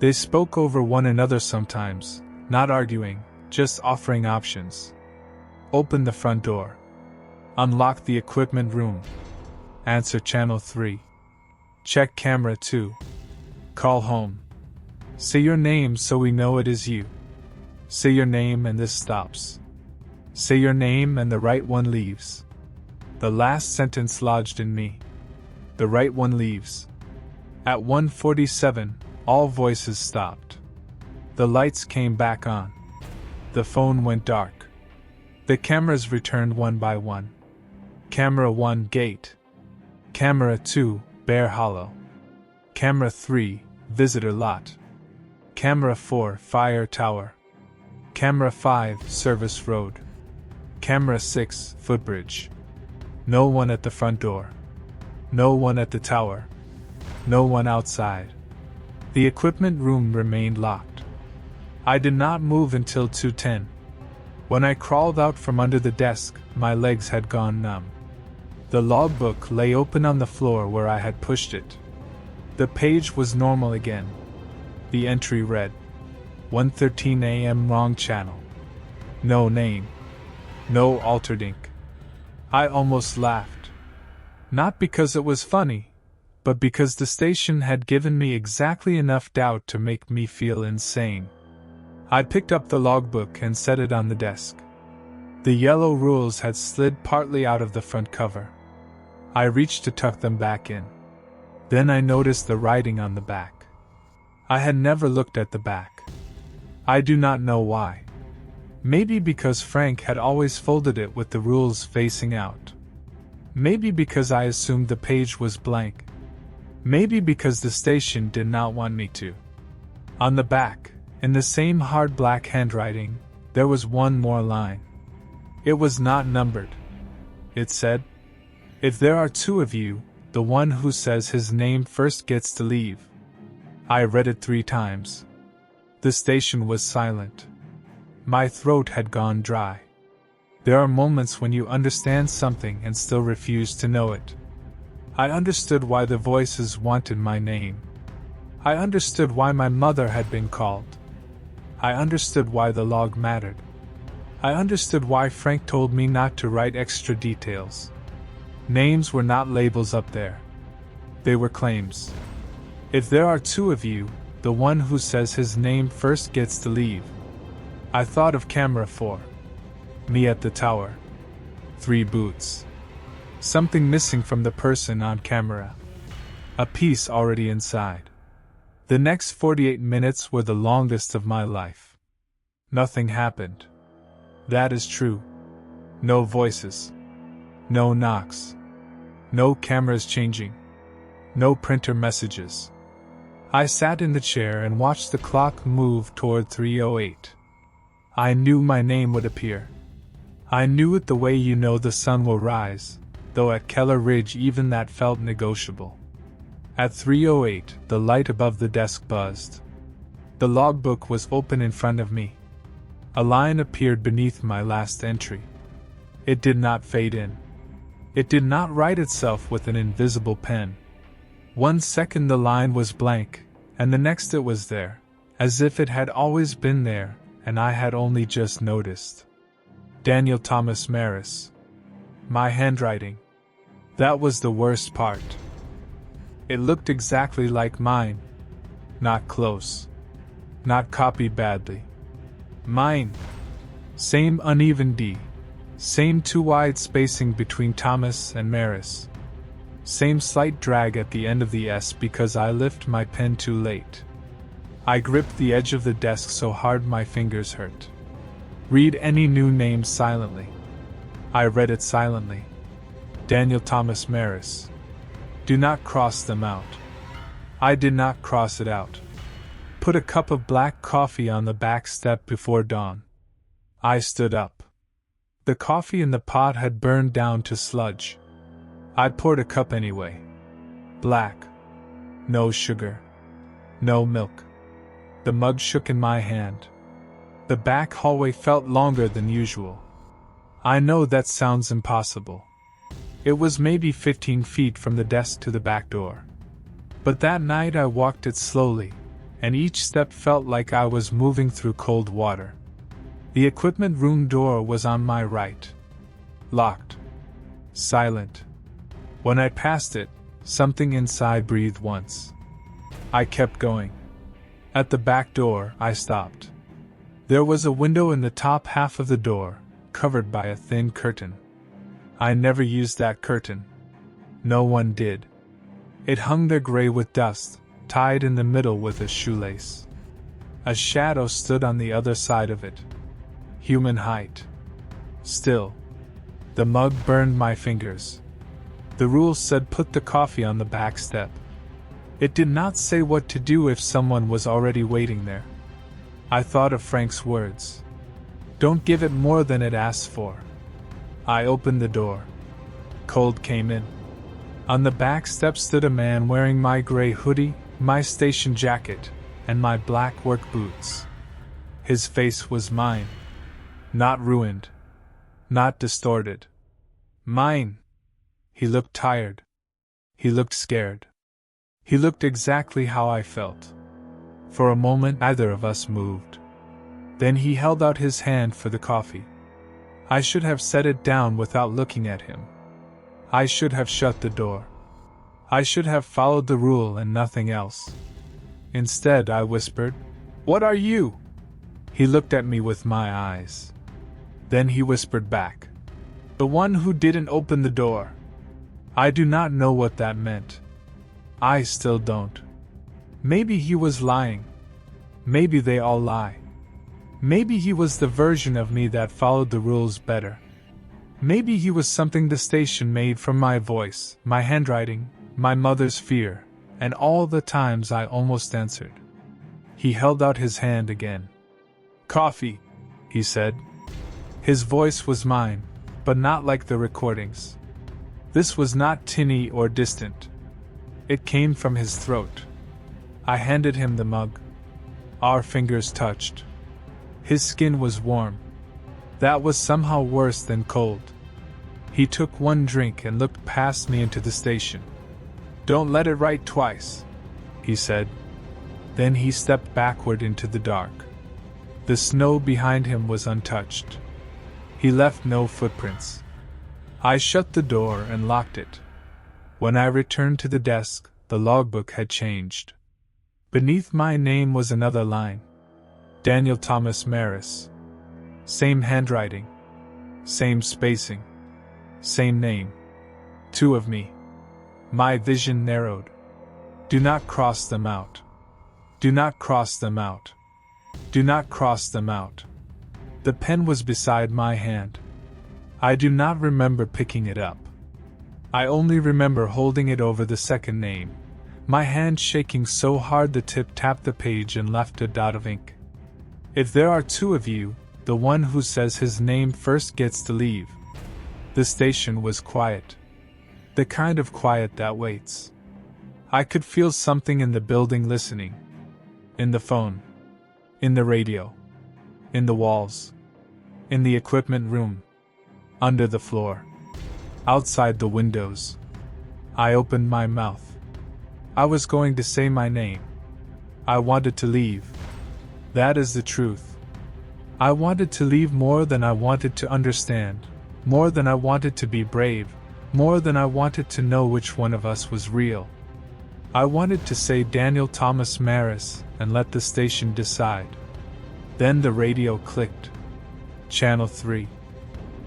They spoke over one another sometimes, not arguing, just offering options. Open the front door. Unlock the equipment room. Answer channel 3. Check camera 2. Call home. Say your name so we know it is you. Say your name and this stops. Say your name and the right one leaves. The last sentence lodged in me. The right one leaves. At 1:47, all voices stopped. The lights came back on. The phone went dark. The cameras returned one by one. Camera 1, gate. Camera 2, Bear Hollow. Camera 3, visitor lot. Camera 4, fire tower. Camera 5, service road. Camera 6, footbridge. No one at the front door. No one at the tower. No one outside. The equipment room remained locked. I did not move until 2:10. When I crawled out from under the desk, my legs had gone numb. The logbook lay open on the floor where I had pushed it. The page was normal again. The entry read, 1:13 a.m. wrong channel. No name. No altered ink. I almost laughed. Not because it was funny, but because the station had given me exactly enough doubt to make me feel insane. I picked up the logbook and set it on the desk. The yellow rules had slid partly out of the front cover. I reached to tuck them back in. Then I noticed the writing on the back. I had never looked at the back. I do not know why. Maybe because Frank had always folded it with the rules facing out. Maybe because I assumed the page was blank. Maybe because the station did not want me to. On the back, in the same hard black handwriting, there was one more line. It was not numbered. It said, "If there are two of you, the one who says his name first gets to leave." I read it 3 times. The station was silent. My throat had gone dry. There are moments when you understand something and still refuse to know it. I understood why the voices wanted my name. I understood why my mother had been called. I understood why the log mattered. I understood why Frank told me not to write extra details. Names were not labels up there. They were claims. If there are 2 of you, the one who says his name first gets to leave. I thought of camera 4. Me at the tower. 3 boots. Something missing from the person on camera. A piece already inside. The next 48 minutes were the longest of my life. Nothing happened. That is true. No voices. No knocks. No cameras changing. No printer messages. I sat in the chair and watched the clock move toward 3:08. I knew my name would appear. I knew it the way you know the sun will rise, though at Keller Ridge even that felt negotiable. At 3:08, the light above the desk buzzed. The logbook was open in front of me. A line appeared beneath my last entry. It did not fade in. It did not write itself with an invisible pen. 1 second the line was blank, and the next it was there, as if it had always been there, and I had only just noticed. Daniel Thomas Marris. My handwriting. That was the worst part. It looked exactly like mine. Not close. Not copied badly. Mine. Same uneven D. Same too wide spacing between Thomas and Marris. Same slight drag at the end of the S because I lift my pen too late. I gripped the edge of the desk so hard my fingers hurt. Read any new name silently. I read it silently. Daniel Thomas Marris. Do not cross them out. I did not cross it out. Put a cup of black coffee on the back step before dawn. I stood up. The coffee in the pot had burned down to sludge. I poured a cup anyway. Black. No sugar. No milk. The mug shook in my hand. The back hallway felt longer than usual. I know that sounds impossible. It was maybe 15 feet from the desk to the back door. But that night I walked it slowly, and each step felt like I was moving through cold water. The equipment room door was on my right. Locked. Silent. When I passed it, something inside breathed once. I kept going. At the back door, I stopped. There was a window in the top half of the door, covered by a thin curtain. I never used that curtain. No one did. It hung there gray with dust, tied in the middle with a shoelace. A shadow stood on the other side of it. Human height. Still. The mug burned my fingers. The rules said put the coffee on the back step. It did not say what to do if someone was already waiting there. I thought of Frank's words. Don't give it more than it asks for. I opened the door. Cold came in. On the back step stood a man wearing my gray hoodie, my station jacket, and my black work boots. His face was mine. Not ruined. Not distorted. Mine. He looked tired. He looked scared. He looked exactly how I felt. For a moment neither of us moved. Then he held out his hand for the coffee. I should have set it down without looking at him. I should have shut the door. I should have followed the rule and nothing else. Instead, I whispered, "What are you?" He looked at me with my eyes. Then he whispered back, "The one who didn't open the door." I do not know what that meant. I still don't. Maybe he was lying. Maybe they all lie. Maybe he was the version of me that followed the rules better. Maybe he was something the station made from my voice, my handwriting, my mother's fear, and all the times I almost answered. He held out his hand again. "Coffee," he said. His voice was mine, but not like the recordings. This was not tinny or distant. It came from his throat. I handed him the mug. Our fingers touched. His skin was warm. That was somehow worse than cold. He took one drink and looked past me into the station. "Don't let it write twice," he said. Then he stepped backward into the dark. The snow behind him was untouched. He left no footprints. I shut the door and locked it. When I returned to the desk, the logbook had changed. Beneath my name was another line. Daniel Thomas Marris. Same handwriting. Same spacing. Same name. Two of me. My vision narrowed. Do not cross them out. Do not cross them out. Do not cross them out. The pen was beside my hand. I do not remember picking it up. I only remember holding it over the second name, my hand shaking so hard the tip tapped the page and left a dot of ink. If there are two of you, the one who says his name first gets to leave. The station was quiet. The kind of quiet that waits. I could feel something in the building listening. In the phone. In the radio. In the walls. In the equipment room. Under the floor. Outside the windows. I opened my mouth. I was going to say my name. I wanted to leave. That is the truth. I wanted to leave more than I wanted to understand, more than I wanted to be brave, more than I wanted to know which one of us was real. I wanted to say Daniel Thomas Marris and let the station decide. Then the radio clicked. Channel 3.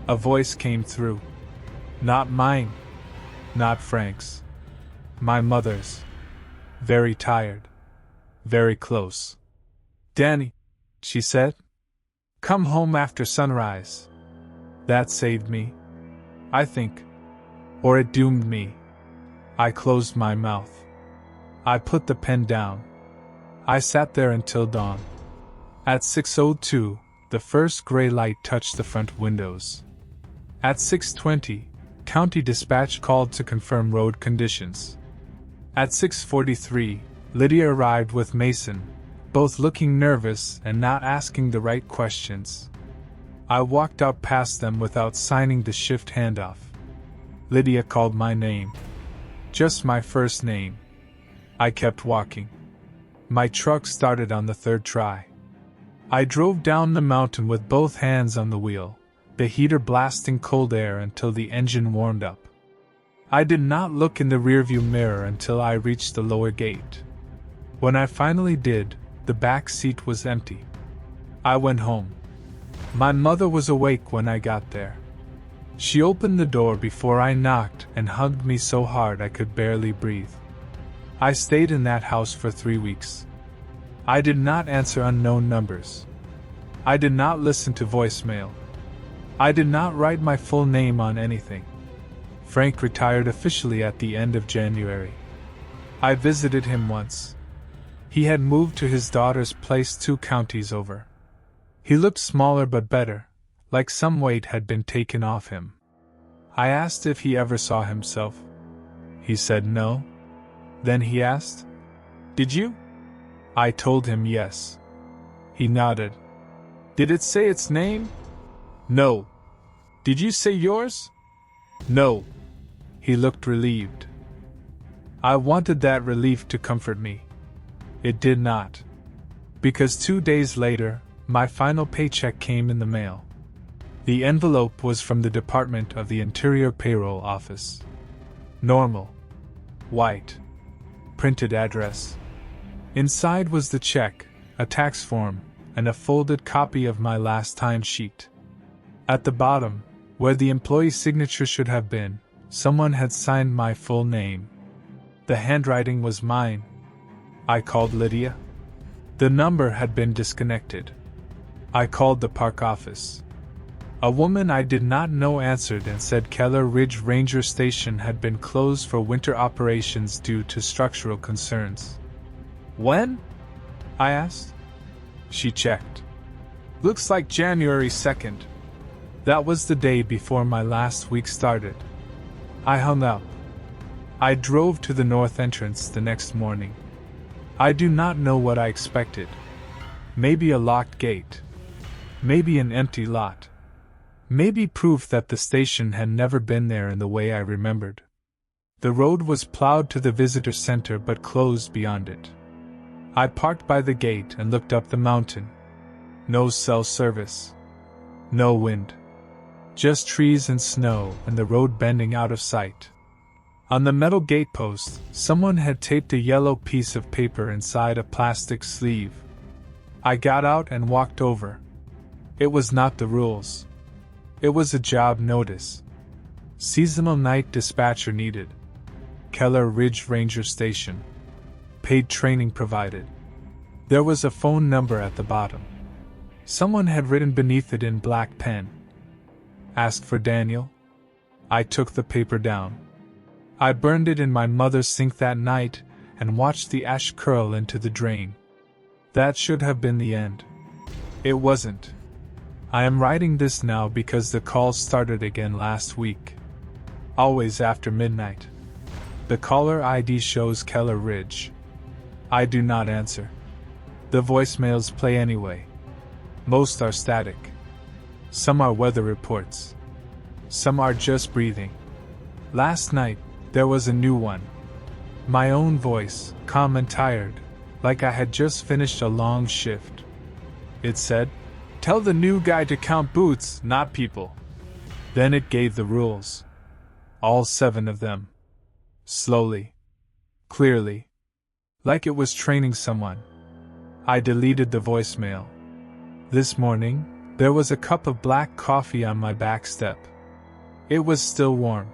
A voice came through. Not mine. Not Frank's. My mother's. Very tired. Very close. "Danny," she said. "Come home after sunrise." That saved me, I think. Or it doomed me. I closed my mouth. I put the pen down. I sat there until dawn. At 6:02, the first gray light touched the front windows. At 6:20, County Dispatch called to confirm road conditions. At 6:43, Lydia arrived with Mason, both looking nervous and not asking the right questions. I walked out past them without signing the shift handoff. Lydia called my name. Just my first name. I kept walking. My truck started on the third try. I drove down the mountain with both hands on the wheel, the heater blasting cold air until the engine warmed up. I did not look in the rearview mirror until I reached the lower gate. When I finally did, the back seat was empty. I went home. My mother was awake when I got there. She opened the door before I knocked and hugged me so hard I could barely breathe. I stayed in that house for 3 weeks. I did not answer unknown numbers. I did not listen to voicemail. I did not write my full name on anything. Frank retired officially at the end of January. I visited him once. He had moved to his daughter's place 2 counties over. He looked smaller but better, like some weight had been taken off him. I asked if he ever saw himself. He said no. Then he asked, "Did you?" I told him yes. He nodded. "Did it say its name?" "No." "Did you say yours?" "No." He looked relieved. I wanted that relief to comfort me. It did not. Because 2 days later, my final paycheck came in the mail. The envelope was from the Department of the Interior Payroll Office. Normal. White. Printed address. Inside was the check, a tax form, and a folded copy of my last time sheet. At the bottom, where the employee's signature should have been, someone had signed my full name. The handwriting was mine. I called Lydia. The number had been disconnected. I called the park office. A woman I did not know answered and said Keller Ridge Ranger Station had been closed for winter operations due to structural concerns. "When?" I asked. She checked. "Looks like January 2nd. That was the day before my last week started." I hung up. I drove to the north entrance the next morning. I do not know what I expected. Maybe a locked gate. Maybe an empty lot. Maybe proof that the station had never been there in the way I remembered. The road was plowed to the visitor center but closed beyond it. I parked by the gate and looked up the mountain. No cell service. No wind. Just trees and snow and the road bending out of sight. On the metal gatepost, someone had taped a yellow piece of paper inside a plastic sleeve. I got out and walked over. It was not the rules. It was a job notice. Seasonal night dispatcher needed. Keller Ridge Ranger Station. Paid training provided. There was a phone number at the bottom. Someone had written beneath it in black pen. Ask for Daniel. I took the paper down. I burned it in my mother's sink that night and watched the ash curl into the drain. That should have been the end. It wasn't. I am writing this now because the calls started again last week. Always after midnight. The caller ID shows Keller Ridge. I do not answer. The voicemails play anyway. Most are static. Some are weather reports. Some are just breathing. Last night, there was a new one. My own voice, calm and tired, like I had just finished a long shift. It said, "Tell the new guy to count boots, not people." Then it gave the rules. All 7 of them. Slowly. Clearly. Like it was training someone. I deleted the voicemail. This morning, there was a cup of black coffee on my back step. It was still warm.